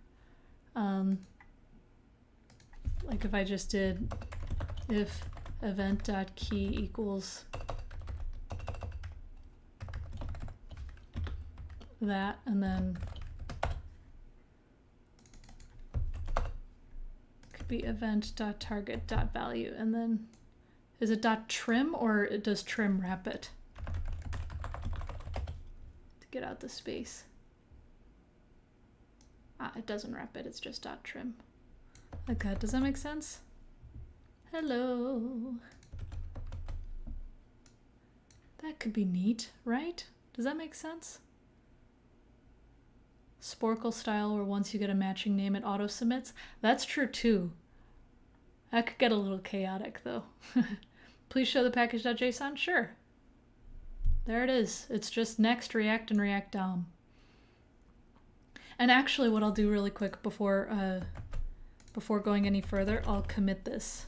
Like if I just did if event.key equals that, and then could be event.target.value, and then is it .trim or does trim wrap it to get out the space? It doesn't wrap it, it's just .trim. Like that, does that make sense? Hello. That could be neat, right? Does that make sense? Sporkle style, where once you get a matching name, it auto submits. That's true too. That could get a little chaotic though. Please show the package.json. Sure. There it is. It's just Next, React, and React DOM. And actually, what I'll do really quick before going any further, I'll commit this.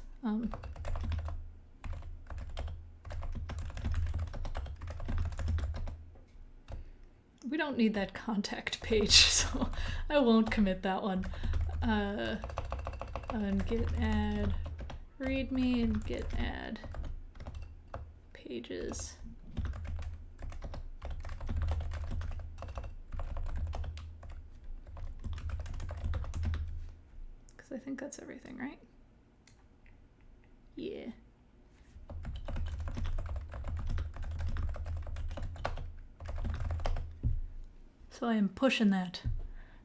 We don't need that contact page, so I won't commit that one. And git add readme and git add pages. Because I think that's everything, right? Yeah. So I am pushing that.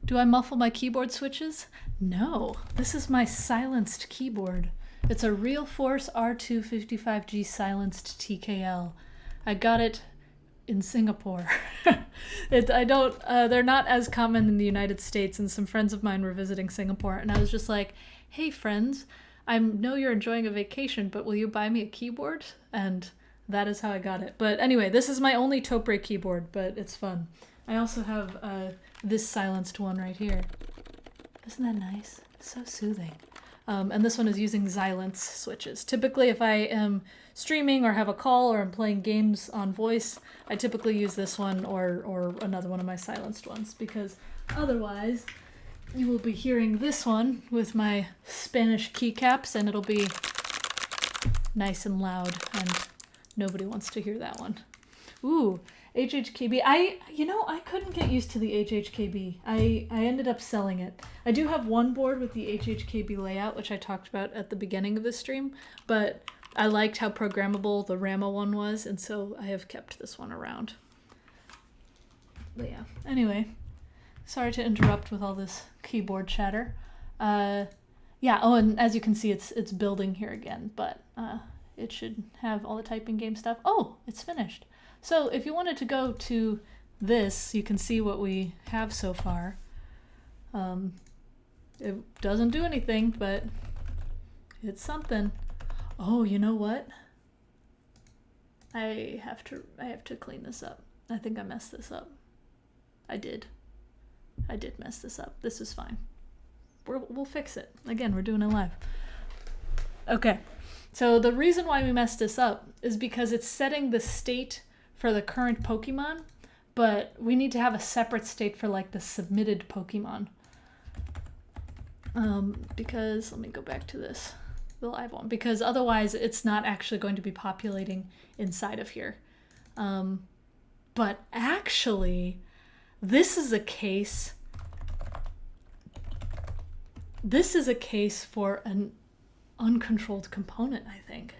Do I muffle my keyboard switches? No, this is my silenced keyboard. It's a Real Force R255G silenced TKL. I got it in Singapore. They're not as common in the United States, and some friends of mine were visiting Singapore, and I was just like, hey friends, I know you're enjoying a vacation, but will you buy me a keyboard? And that is how I got it. But anyway, this is my only Topre keyboard, but it's fun. I also have this silenced one right here. Isn't that nice? So soothing. And this one is using Xylence switches. Typically, if I am streaming or have a call or I'm playing games on voice, I typically use this one or another one of my silenced ones, because otherwise you will be hearing this one with my Spanish keycaps, and it'll be nice and loud, and nobody wants to hear that one. Ooh, HHKB. I couldn't get used to the HHKB. I ended up selling it. I do have one board with the HHKB layout, which I talked about at the beginning of the stream, but I liked how programmable the Rama one was, and so I have kept this one around. But yeah, anyway, sorry to interrupt with all this keyboard chatter. Yeah, oh, and as you can see, it's building here again, but it should have all the typing game stuff. Oh, it's finished. So if you wanted to go to this, you can see what we have so far. It doesn't do anything, but it's something. Oh, you know what? I have to clean this up. I think I messed this up. I did mess this up. This is fine. We'll fix it. Again, we're doing it live. Okay. So the reason why we messed this up is because it's setting the state for the current Pokemon, but we need to have a separate state for like the submitted Pokemon. Because, let me go back to this, the live one, because otherwise it's not actually going to be populating inside of here. But actually, this is a case for an uncontrolled component, I think.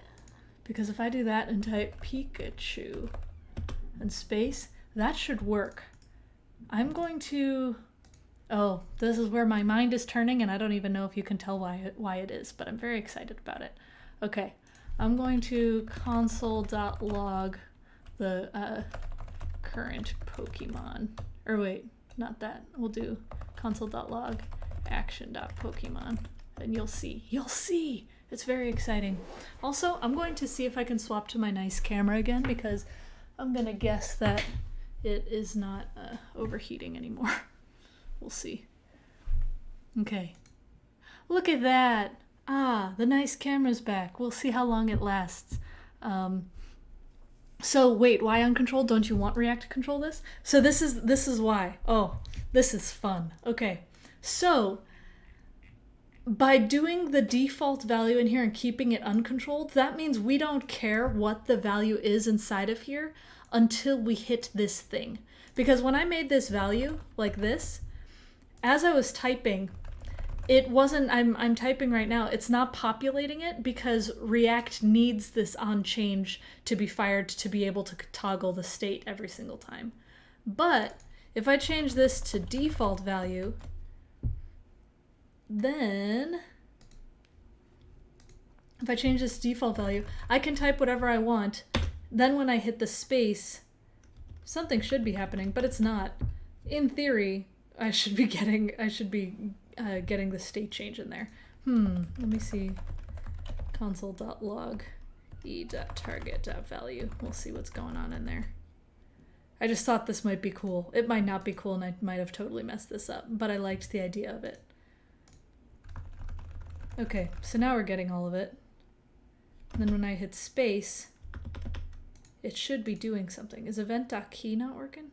Because if I do that and type Pikachu and space, that should work. I'm going to... Oh, this is where my mind is turning, and I don't even know if you can tell why it is, but I'm very excited about it. Okay, I'm going to console.log the current Pokemon. Or wait, not that. We'll do console.log action.pokemon, and you'll see. You'll see! It's very exciting. Also, I'm going to see if I can swap to my nice camera again, because I'm going to guess that it is not overheating anymore. We'll see. Okay. Look at that! Ah, the nice camera's back. We'll see how long it lasts. So wait, why uncontrolled? Don't you want React to control this? So this is why. Oh, this is fun. Okay. So by doing the default value in here and keeping it uncontrolled, that means we don't care what the value is inside of here until we hit this thing. Because when I made this value like this, as I was typing, it wasn't, I'm typing right now, it's not populating it because React needs this onChange to be fired to be able to toggle the state every single time. But if I change this to default value, then if I change this default value, I can type whatever I want. Then when I hit the space, something should be happening, but it's not. In theory, I should be getting the state change in there. Let me see. Console.log e.target.value. We'll see what's going on in there. I just thought this might be cool. It might not be cool, and I might have totally messed this up, but I liked the idea of it. Okay, so now we're getting all of it. And then when I hit space, it should be doing something. Is event.key not working?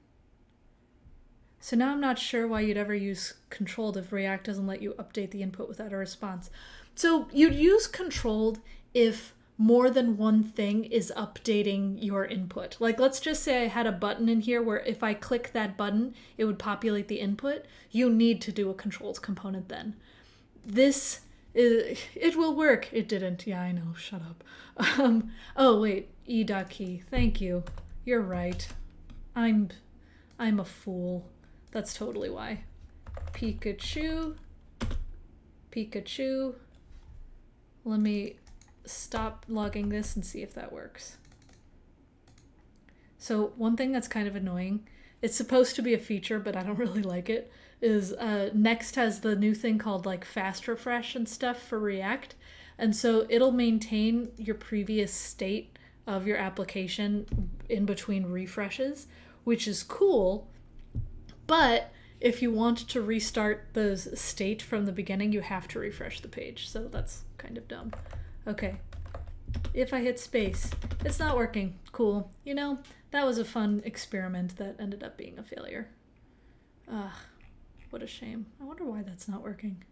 So now I'm not sure why you'd ever use controlled if React doesn't let you update the input without a response. So you'd use controlled if more than one thing is updating your input. Like, let's just say I had a button in here where if I click that button, it would populate the input. You need to do a controlled component then. It will work. It didn't. Yeah, I know. Shut up. Oh, wait. E.key. Thank you. You're right. I'm a fool. That's totally why. Pikachu. Pikachu. Let me stop logging this and see if that works. So one thing that's kind of annoying, it's supposed to be a feature, but I don't really like it, is Next has the new thing called like fast refresh and stuff for React. And so it'll maintain your previous state of your application in between refreshes, which is cool. But if you want to restart the state from the beginning, you have to refresh the page. So that's kind of dumb. Okay. If I hit space, it's not working. Cool. You know, that was a fun experiment that ended up being a failure. What a shame. I wonder why that's not working.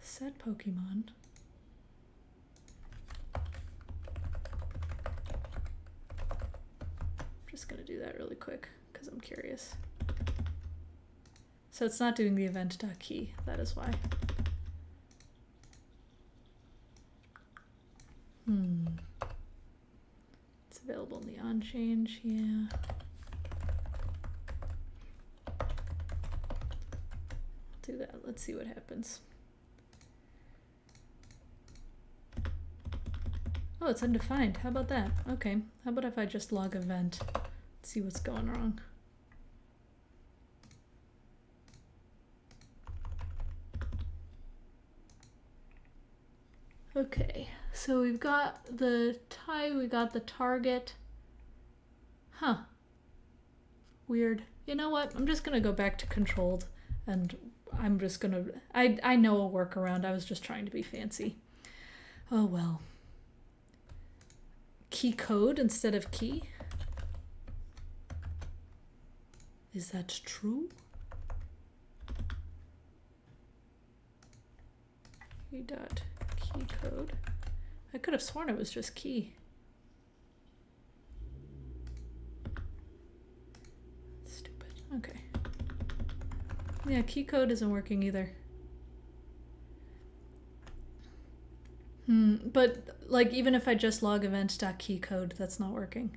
Set Pokemon. I'm just gonna do that really quick because I'm curious. So it's not doing the event.key. That is why. It's available in the onChange, yeah. Do that. Let's see what happens. Oh, it's undefined. How about that? Okay. How about if I just log event? Let's see what's going wrong. Okay, so we've got the tie, we got the target. Huh. Weird. You know what? I'm just gonna go back to controlled, and I'm just gonna, I know a workaround. I was just trying to be fancy. Oh well. Key code instead of key. Is that true? Key code. I could have sworn it was just key. Stupid. Okay. Yeah, key code isn't working either. But like even if I just log event.keycode, that's not working.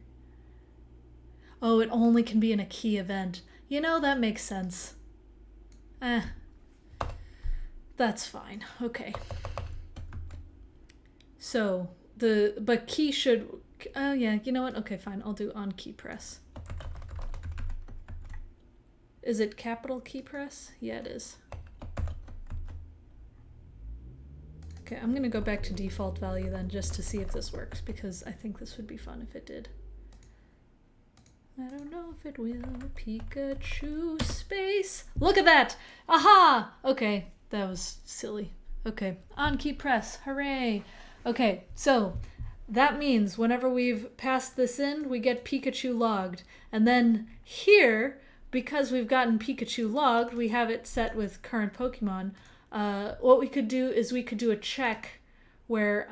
Oh, it only can be in a key event. You know, that makes sense. That's fine. Okay. So but key should, oh yeah, you know what? Okay, fine. I'll do on key press. Is it capital key press? Yeah, it is. Okay, I'm gonna go back to default value then just to see if this works, because I think this would be fun if it did. I don't know if it will. Pikachu space. Look at that! Aha! Okay, that was silly. Okay, on key press. Hooray! Okay, so that means whenever we've passed this in, we get Pikachu logged. And then here, because we've gotten Pikachu logged, we have it set with current Pokemon. What we could do is we could do a check where,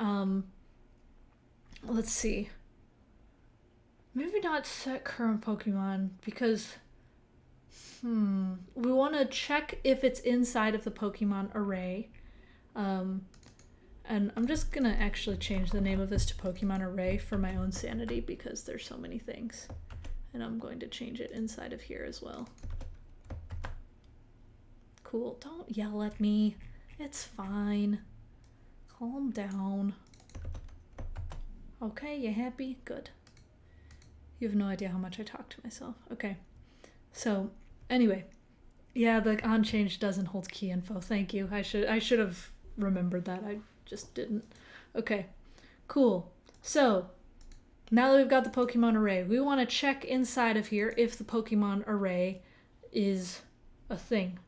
let's see. Maybe not set current Pokemon because, we want to check if it's inside of the Pokemon array. And I'm just going to actually change the name of this to Pokemon Array for my own sanity because there's so many things. And I'm going to change it inside of here as well. Cool. Don't yell at me. It's fine. Calm down. Okay, you happy? Good. You have no idea how much I talk to myself. Okay. So, anyway. Yeah, the on-change doesn't hold key info. Thank you. I should have remembered that. I just didn't. Okay, cool. So now that we've got the Pokemon array, we want to check inside of here if the Pokemon array is a thing.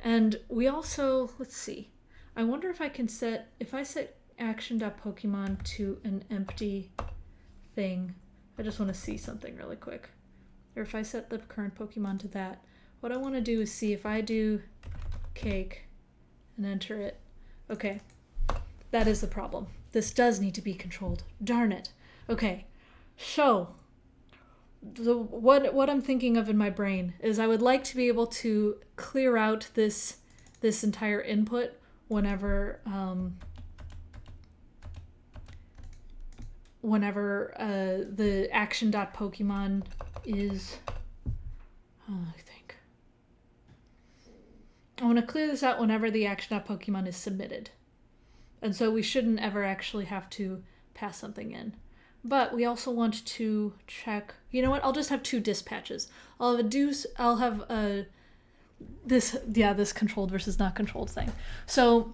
And we also, let's see, I wonder if I can set, if I set action.pokemon to an empty thing, I just want to see something really quick. Or if I set the current Pokemon to that, what I want to do is see if I do cake and enter it. Okay, that is the problem. This does need to be controlled. Darn it. Okay, so what I'm thinking of in my brain is I would like to be able to clear out this entire input whenever the action.pokemon is, I want to clear this out whenever the action.pokemon is submitted. And so we shouldn't ever actually have to pass something in. But we also want to check, you know what, I'll just have two dispatches. I'll have this controlled versus not controlled thing. So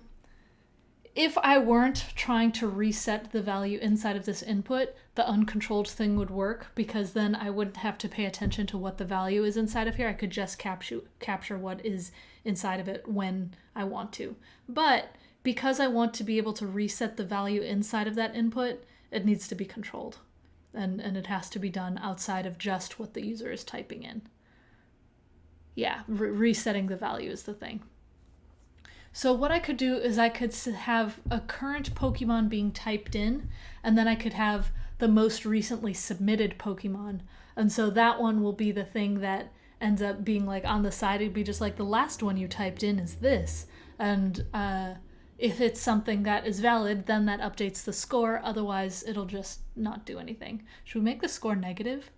if I weren't trying to reset the value inside of this input, the uncontrolled thing would work because then I wouldn't have to pay attention to what the value is inside of here. I could just capture what is inside of it when I want to. But because I want to be able to reset the value inside of that input, it needs to be controlled. And it has to be done outside of just what the user is typing in. Yeah, resetting the value is the thing. So what I could do is I could have a current Pokemon being typed in, and then I could have the most recently submitted Pokemon. And so that one will be the thing that ends up being like on the side. It'd be just like the last one you typed in is this. And if it's something that is valid, then that updates the score. Otherwise, it'll just not do anything. Should we make the score negative?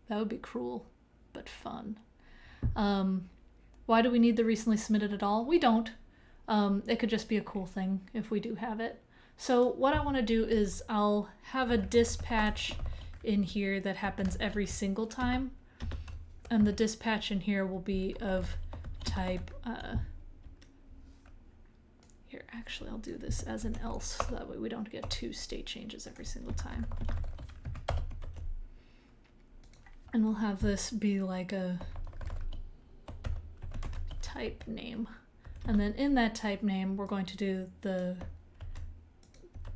That would be cruel, but fun. Why do we need the recently submitted at all? We don't. It could just be a cool thing if we do have it. So what I want to do is I'll have a dispatch in here that happens every single time. And the dispatch in here will be of type... Here, actually, I'll do this as an else, so that way we don't get two state changes every single time. And we'll have this be like a type name. And then in that type name, we're going to do the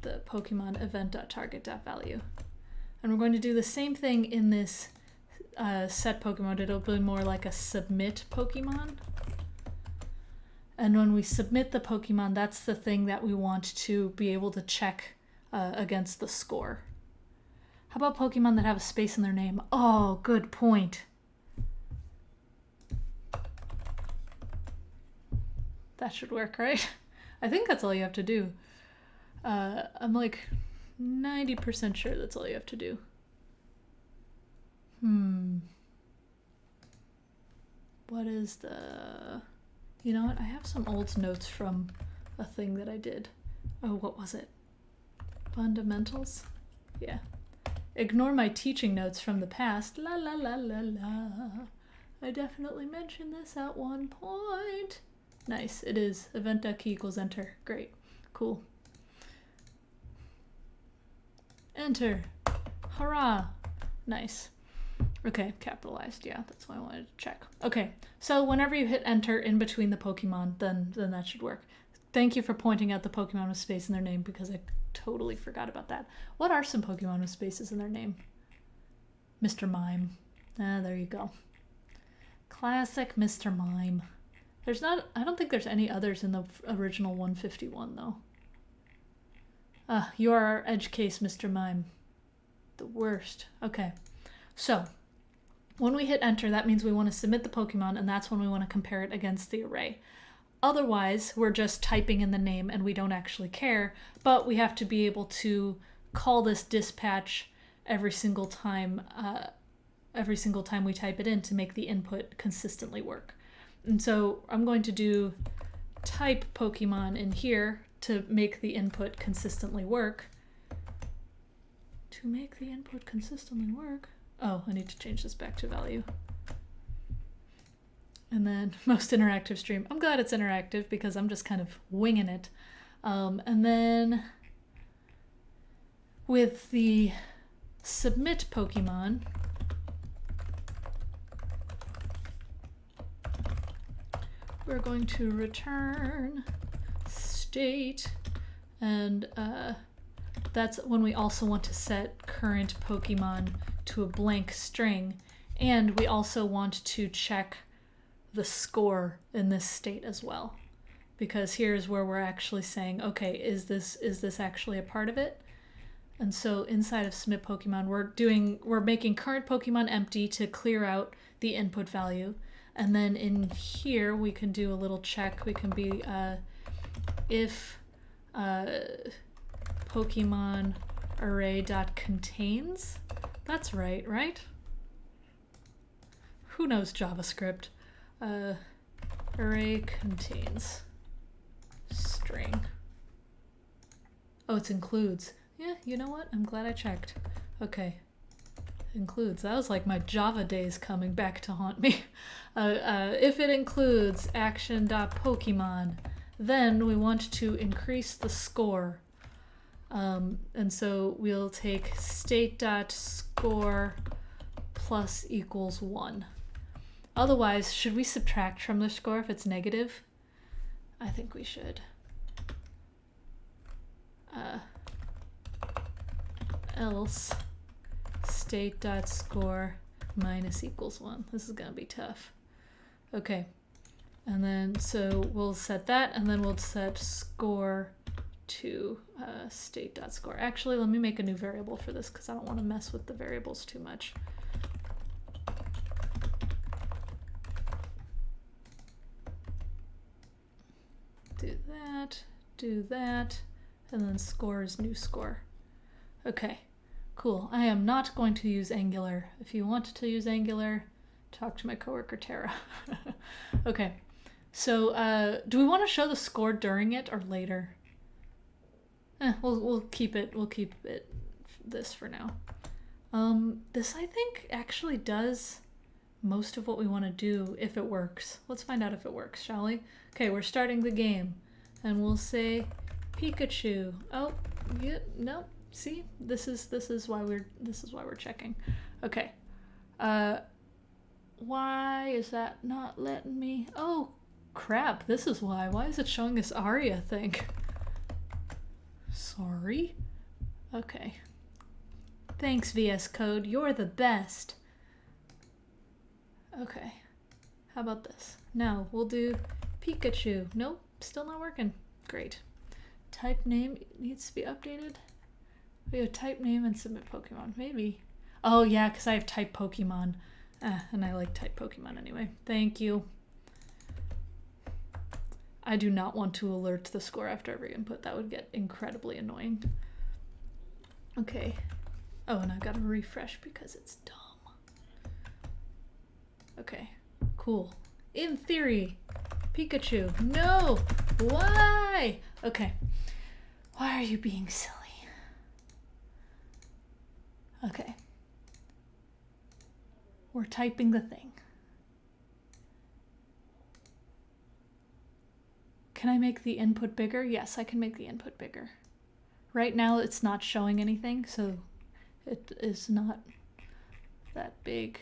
Pokemon event.target.value. And we're going to do the same thing in this set Pokemon. It'll be more like a submit Pokemon. And when we submit the Pokemon, that's the thing that we want to be able to check against the score. How about Pokemon that have a space in their name? Oh, good point. That should work, right? I think that's all you have to do. I'm like 90% sure that's all you have to do. What is the... You know what? I have some old notes from a thing that I did. Oh, what was it? Fundamentals? Yeah. Ignore my teaching notes from the past. La la la la la. I definitely mentioned this at one point. Nice, it is. Event.key equals enter. Great. Cool. Enter. Hurrah. Nice. Okay, capitalized. Yeah, that's what I wanted to check. Okay, so whenever you hit enter in between the Pokemon, then that should work. Thank you for pointing out the Pokemon with space in their name because I totally forgot about that. What are some Pokemon with spaces in their name? Mr. Mime. Ah, there you go. Classic Mr. Mime. There's not, I don't think there's any others in the original 151 though. You are our edge case, Mr. Mime. The worst. Okay. So, when we hit enter, that means we want to submit the Pokemon, and that's when we want to compare it against the array. Otherwise, we're just typing in the name and we don't actually care, but we have to be able to call this dispatch every single time we type it in to make the input consistently work. And so I'm going to do type Pokemon in here to make the input consistently work. To make the input consistently work. Oh, I need to change this back to value. And then most interactive stream. I'm glad it's interactive because I'm just kind of winging it. And then with the submit Pokemon, we're going to return state, and that's when we also want to set current Pokemon to a blank string, and we also want to check the score in this state as well, because here's where we're actually saying, okay, is this actually a part of it? And so inside of submit Pokemon, we're making current Pokemon empty to clear out the input value, and then in here we can do a little check. We can be if Pokemon array.contains. That's right? Who knows JavaScript? Array contains string. Oh, it includes. Yeah, you know what? I'm glad I checked. Okay. Includes. That was like my Java days coming back to haunt me. If it includes action.pokemon, then we want to increase the score. And so we'll take state.score plus equals 1. Otherwise, should we subtract from the score if it's negative? I think we should. Else state.score minus equals 1. This is going to be tough. Okay. And then, so we'll set that, and then we'll set score to state.score. Actually, let me make a new variable for this because I don't want to mess with the variables too much. Do that, and then score is new score. Okay, cool. I am not going to use Angular. If you want to use Angular, talk to my coworker Tara. Okay, so do we want to show the score during it or later? We'll keep it. We'll keep it this for now. This I think actually does most of what we want to do if it works. Let's find out if it works, shall we? Okay, we're starting the game, and we'll say Pikachu. Oh, yeah, no. See, this is why we're checking. Okay. Why is that not letting me? Oh, crap! This is why. Why is it showing this ARIA thing? Sorry. Okay. Thanks, VS Code. You're the best. Okay. How about this? Now we'll do Pikachu. Nope, still not working. Great. Type name needs to be updated. We have type name and submit Pokemon. Maybe. Oh yeah, because I have type Pokemon. And I like type Pokemon anyway. Thank you. I do not want to alert the score after every input. That would get incredibly annoying. Okay. Oh, and I've got to refresh because it's dumb. Okay, cool. In theory, Pikachu. No! Why? Okay. Why are you being silly? Okay. We're typing the thing. Can I make the input bigger? Yes, I can make the input bigger. Right now it's not showing anything, so it is not that big.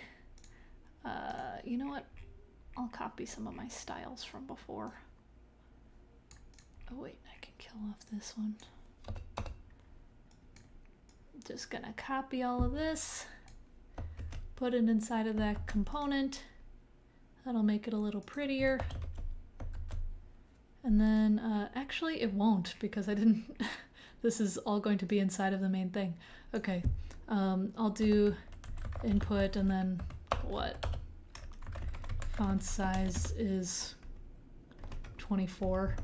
You know what? I'll copy some of my styles from before. Oh wait, I can kill off this one. Just gonna copy all of this, put it inside of that component. That'll make it a little prettier. And then actually it won't because I didn't, this is all going to be inside of the main thing. Okay, I'll do input and then what? Font size is 24.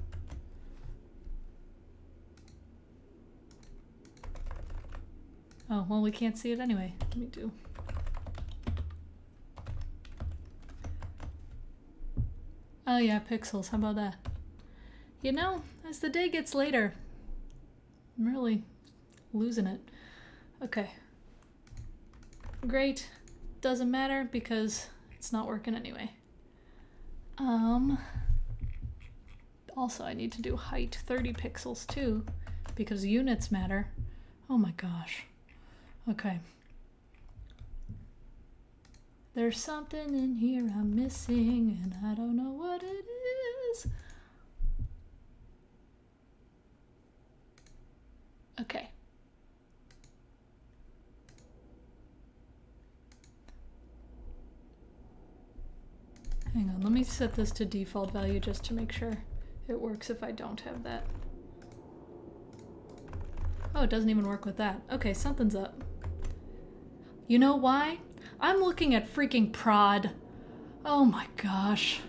Oh, well, we can't see it anyway. Let me do. Oh yeah, pixels, how about that? You know, as the day gets later, I'm really losing it. Okay. Great. Doesn't matter because it's not working anyway. Also I need to do height 30 pixels too, because units matter. Oh my gosh. Okay. There's something in here I'm missing, and I don't know what it is. Okay. Hang on, let me set this to default value just to make sure it works if I don't have that. Oh, it doesn't even work with that. Okay, something's up. You know why? I'm looking at freaking prod. Oh my gosh.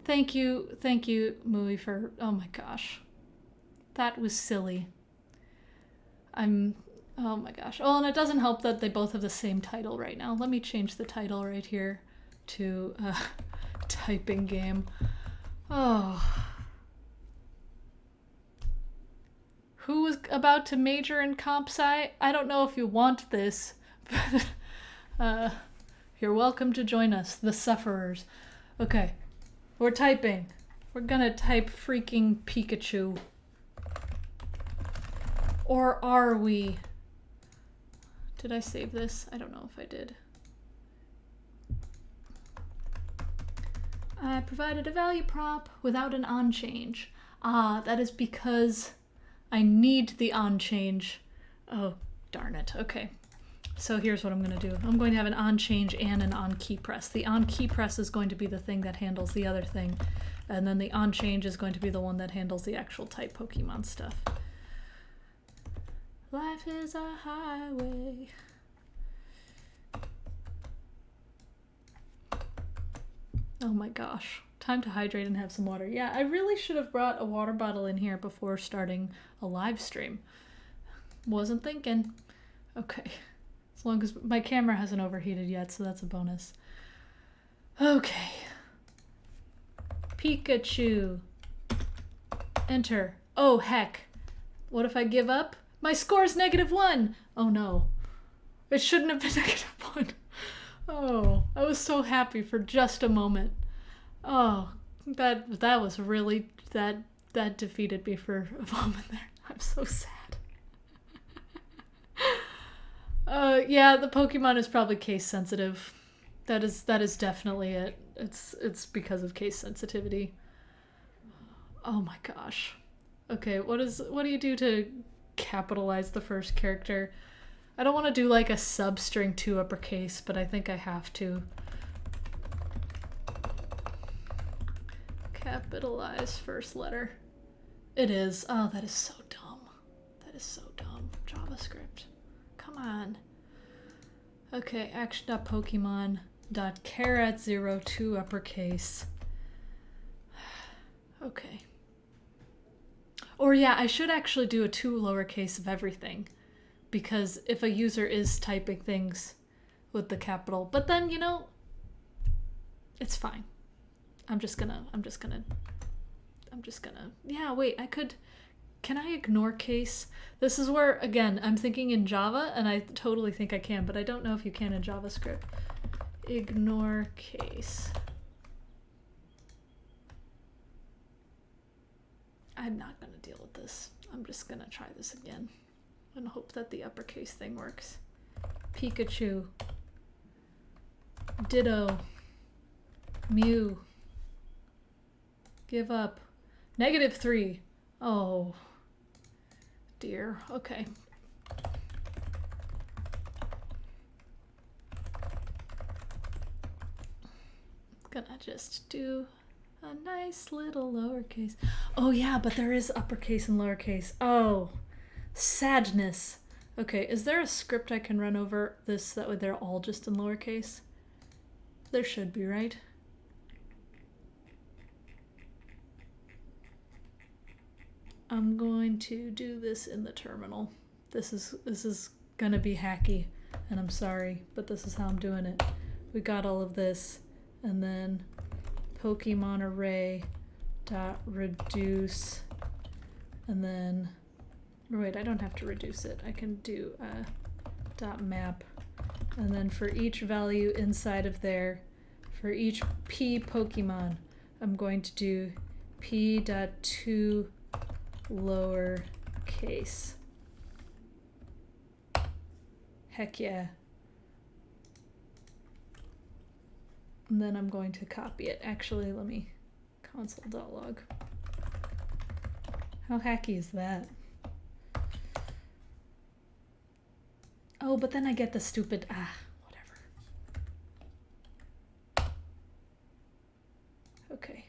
Thank you, Mui, for, oh my gosh. That was silly. Oh my gosh. Oh, and it doesn't help that they both have the same title right now. Let me change the title right here to typing game. Oh. Who was about to major in comp sci? I don't know if you want this, but you're welcome to join us, the sufferers. Okay, we're typing. We're gonna type freaking Pikachu. Or are we? Did I save this? I don't know if I did. I provided a value prop without an on change. Ah, that is because I need the on change. Oh, darn it. Okay. So here's what I'm going to do. I'm going to have an on change and an on key press. The on key press is going to be the thing that handles the other thing. And then the on change is going to be the one that handles the actual type Pokemon stuff. Life is a highway. Oh my gosh. Time to hydrate and have some water. Yeah, I really should have brought a water bottle in here before starting a live stream. Wasn't thinking. Okay. As long as my camera hasn't overheated yet, so that's a bonus. Okay. Pikachu. Enter. Oh, heck. What if I give up? My score's -1. Oh no. It shouldn't have been -1. Oh, I was so happy for just a moment. Oh, that was really, that defeated me for a moment there. I'm so sad. Yeah, the Pokemon is probably case sensitive. That is definitely it. It's because of case sensitivity. Oh my gosh. Okay, what do you do to capitalize the first character? I don't want to do like a substring to uppercase, but I think I have to. Capitalize first letter. It is. Oh, that is so dumb. That is so dumb. JavaScript. Come on. Okay, action.pokemon.char@0 to uppercase. Okay. Or yeah, I should actually do a to lowercase of everything. Because if a user is typing things with the capital, but then, you know, it's fine. I'm just gonna, yeah, wait, can I ignore case? This is where, again, I'm thinking in Java, and I totally think I can, but I don't know if you can in JavaScript. Ignore case. I'm not gonna deal with this. I'm just gonna try this again and hope that the uppercase thing works. Pikachu. Ditto. Mew. Give up. -3. Oh. Dear. Okay. Gonna just do a nice little lowercase. Oh yeah, but there is uppercase and lowercase. Oh, sadness. Okay, is there a script I can run over this that way they're all just in lowercase? There should be, right? I'm going to do this in the terminal. This is gonna be hacky, and I'm sorry, but this is how I'm doing it. We got all of this, and then Pokemon array dot reduce, and then wait, I don't have to reduce it. I can do dot map, and then for each value inside of there, for each p Pokemon, I'm going to do p dot to lowercase. Heck yeah. And then I'm going to copy it. Actually, let me console.log. How hacky is that? Oh, but then I get the stupid, whatever. Okay.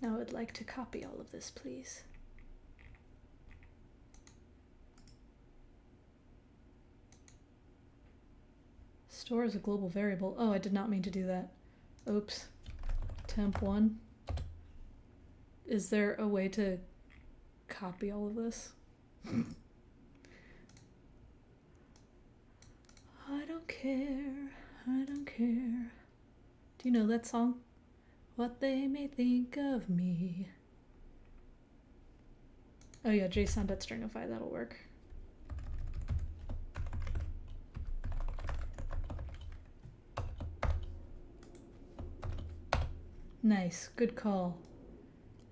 Now I'd like to copy all of this, please. Store as a global variable. Oh, I did not mean to do that. Oops. Temp1. Is there a way to copy all of this? I don't care. I don't care. Do you know that song? What they may think of me. Oh yeah, JSON.stringify, that'll work. Nice, good call.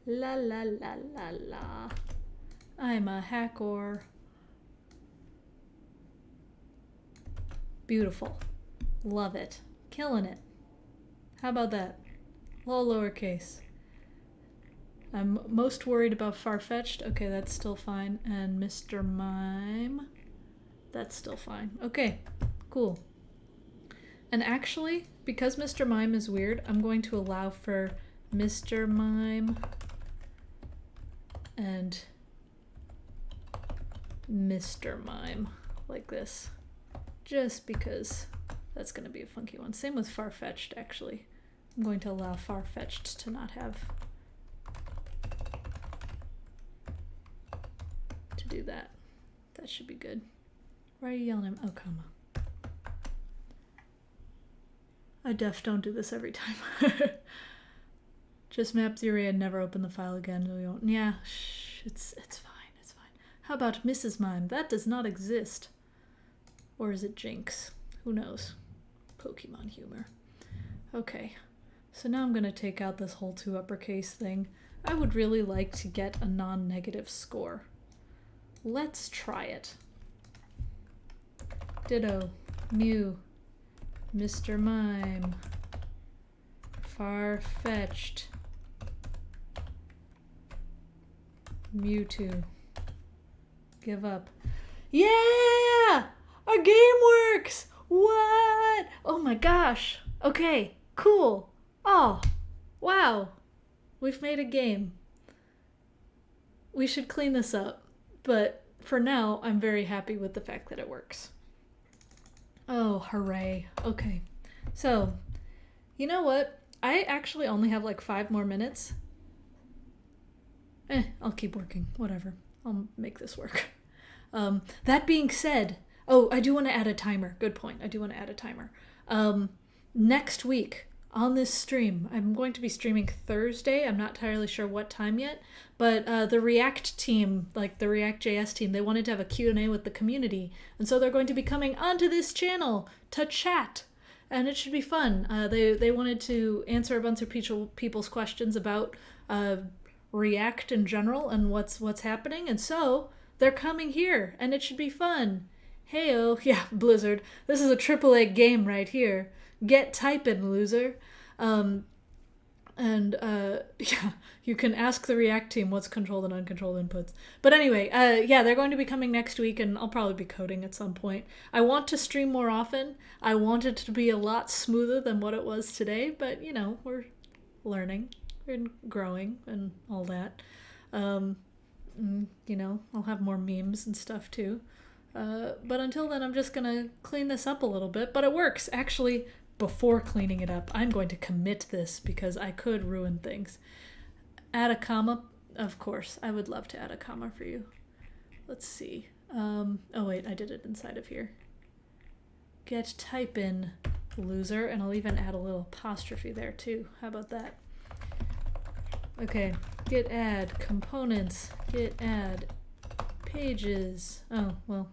La la la la la. I'm a hacker. Beautiful. Love it. Killing it. How about that? All lowercase. I'm most worried about Farfetch'd. Okay, that's still fine. And Mr. Mime. That's still fine. Okay, cool. And actually, because Mr. Mime is weird, I'm going to allow for Mr. Mime and Mr. Mime like this. Just because that's going to be a funky one. Same with Farfetch'd, actually. I'm going to allow Farfetch'd to not have to do that. That should be good. Why are you yelling at him? Oh, comma. I don't do this every time. Just map the array and never open the file again. We won't. Yeah, it's fine. It's fine. How about Mrs. Mime? That does not exist. Or is it Jinx? Who knows? Pokemon humor. Okay, so now I'm gonna take out this whole 2 uppercase thing. I would really like to get a non-negative score. Let's try it. Ditto. Mew. Mr. Mime. Far-fetched. Mewtwo. Give up. Yeah! Our game works! What? Oh my gosh. Okay, cool. Oh, wow. We've made a game. We should clean this up. But for now, I'm very happy with the fact that it works. Oh, hooray. Okay. So, you know what? I actually only have like 5 more minutes. I'll keep working. Whatever. I'll make this work. That being said, oh, I do want to add a timer. Good point. I do want to add a timer. Next week on this stream, I'm going to be streaming Thursday. I'm not entirely sure what time yet, but the React team, like the React.js team, they wanted to have a Q&A with the community. And so they're going to be coming onto this channel to chat. And it should be fun. They wanted to answer a bunch of people's questions about React in general and what's happening. And so they're coming here, and it should be fun. Heyo, yeah, Blizzard. This is a AAA game right here. Get typing, loser. And And yeah, you can ask the React team what's controlled and uncontrolled inputs. But anyway, yeah, they're going to be coming next week, and I'll probably be coding at some point. I want to stream more often. I want it to be a lot smoother than what it was today, but we're learning and growing and all that. I'll have more memes and stuff too. But until then, I'm just gonna clean this up a little bit. But it works actually. Before cleaning it up, I'm going to commit this because I could ruin things. Add a comma, of course. I would love to add a comma for you. Let's see. Oh wait, I did it inside of here. Get type in loser, and I'll even add a little apostrophe there too. How about that? Okay, git add components, git add pages. Oh, well,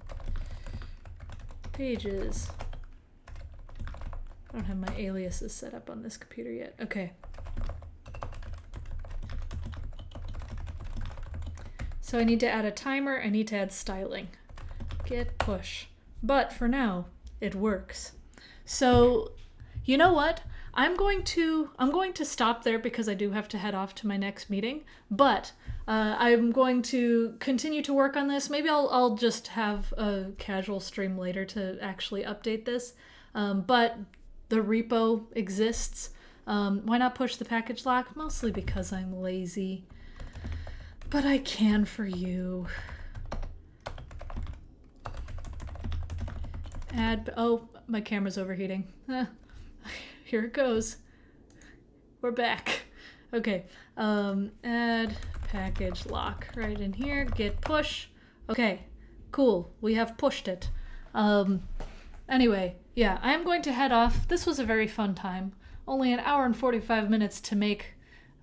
pages. I don't have my aliases set up on this computer yet. Okay. So I need to add a timer, I need to add styling. Git push. But for now, it works. So, you know what? I'm going to stop there because I do have to head off to my next meeting, but I'm going to continue to work on this. Maybe I'll just have a casual stream later to actually update this. But the repo exists. Why not push the package lock? Mostly because I'm lazy. But I can for you. Oh, my camera's overheating. Here it goes. We're back. Okay. Add package lock right in here. Git push. Okay. Cool. We have pushed it. Anyway, yeah, I'm going to head off. This was a very fun time. Only an hour and 45 minutes to make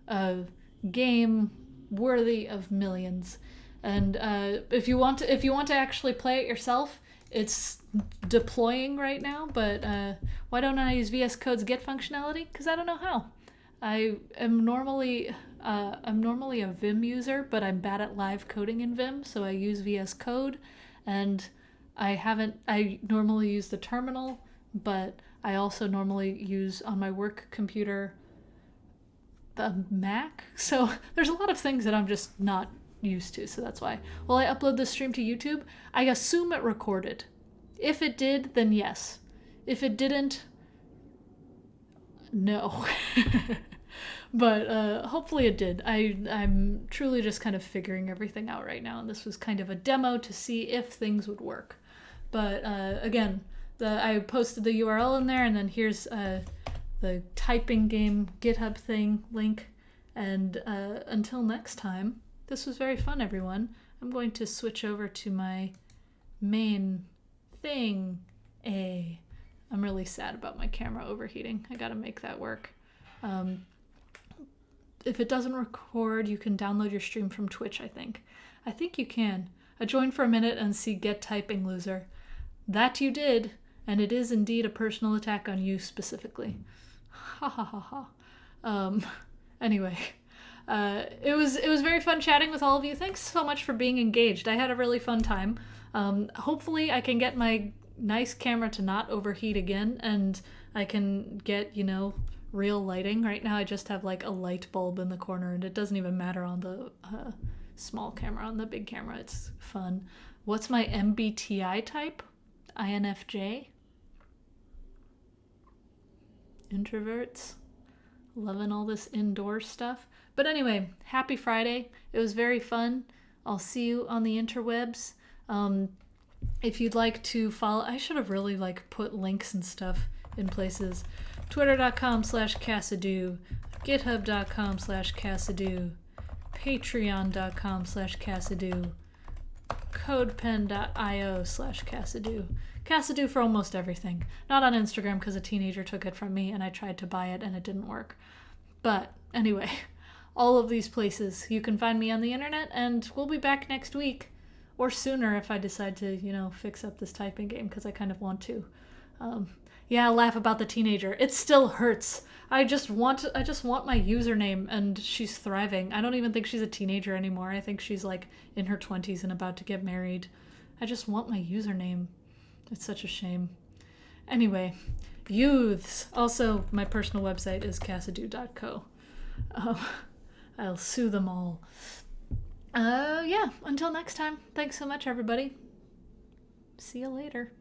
a game worthy of millions. And if you want to actually play it yourself, it's deploying right now. But why don't I use VS Code's Git functionality? Because I don't know how. I'm normally a Vim user, but I'm bad at live coding in Vim, so I use VS Code, and I normally use the terminal, but I also normally use on my work computer the Mac. So there's a lot of things that I'm just not used to, so that's why. Will I upload this stream to YouTube? I assume it recorded. If it did, then yes. If it didn't, no. But hopefully it did. I'm truly just kind of figuring everything out right now, and this was kind of a demo to see if things would work. But again, I posted the URL in there, and then here's the typing game GitHub thing link. And until next time, this was very fun, everyone. I'm going to switch over to my main thing. I'm really sad about my camera overheating. I gotta make that work. If it doesn't record, you can download your stream from Twitch, I think. I think you can. Join for a minute and see Get Typing Loser. That you did, and it is indeed a personal attack on you specifically. Ha ha ha ha. Anyway, it was very fun chatting with all of you. Thanks so much for being engaged. I had a really fun time. Hopefully I can get my nice camera to not overheat again, and I can get, real lighting. Right now I just have like a light bulb in the corner, and it doesn't even matter on the small camera. On the big camera it's fun. What's my MBTI type? INFJ. Introverts. Loving all this indoor stuff. But anyway, happy Friday. It was very fun. I'll see you on the interwebs. If you'd like to follow, I should have really put links and stuff in places. Twitter.com/cassidoo, GitHub.com/cassidoo, Patreon.com/cassidoo, CodePen.io/cassidoo. Cassidoo for almost everything. Not on Instagram because a teenager took it from me and I tried to buy it and it didn't work. But anyway, all of these places. You can find me on the internet, and we'll be back next week. Or sooner if I decide to, fix up this typing game, because I kind of want to. Yeah, laugh about the teenager. It still hurts. I just want my username, and she's thriving. I don't even think she's a teenager anymore. I think she's in her 20s and about to get married. I just want my username. It's such a shame. Anyway, youths. Also, my personal website is cassidoo.co. Um, I'll sue them all. Yeah, until next time. Thanks so much, everybody. See you later.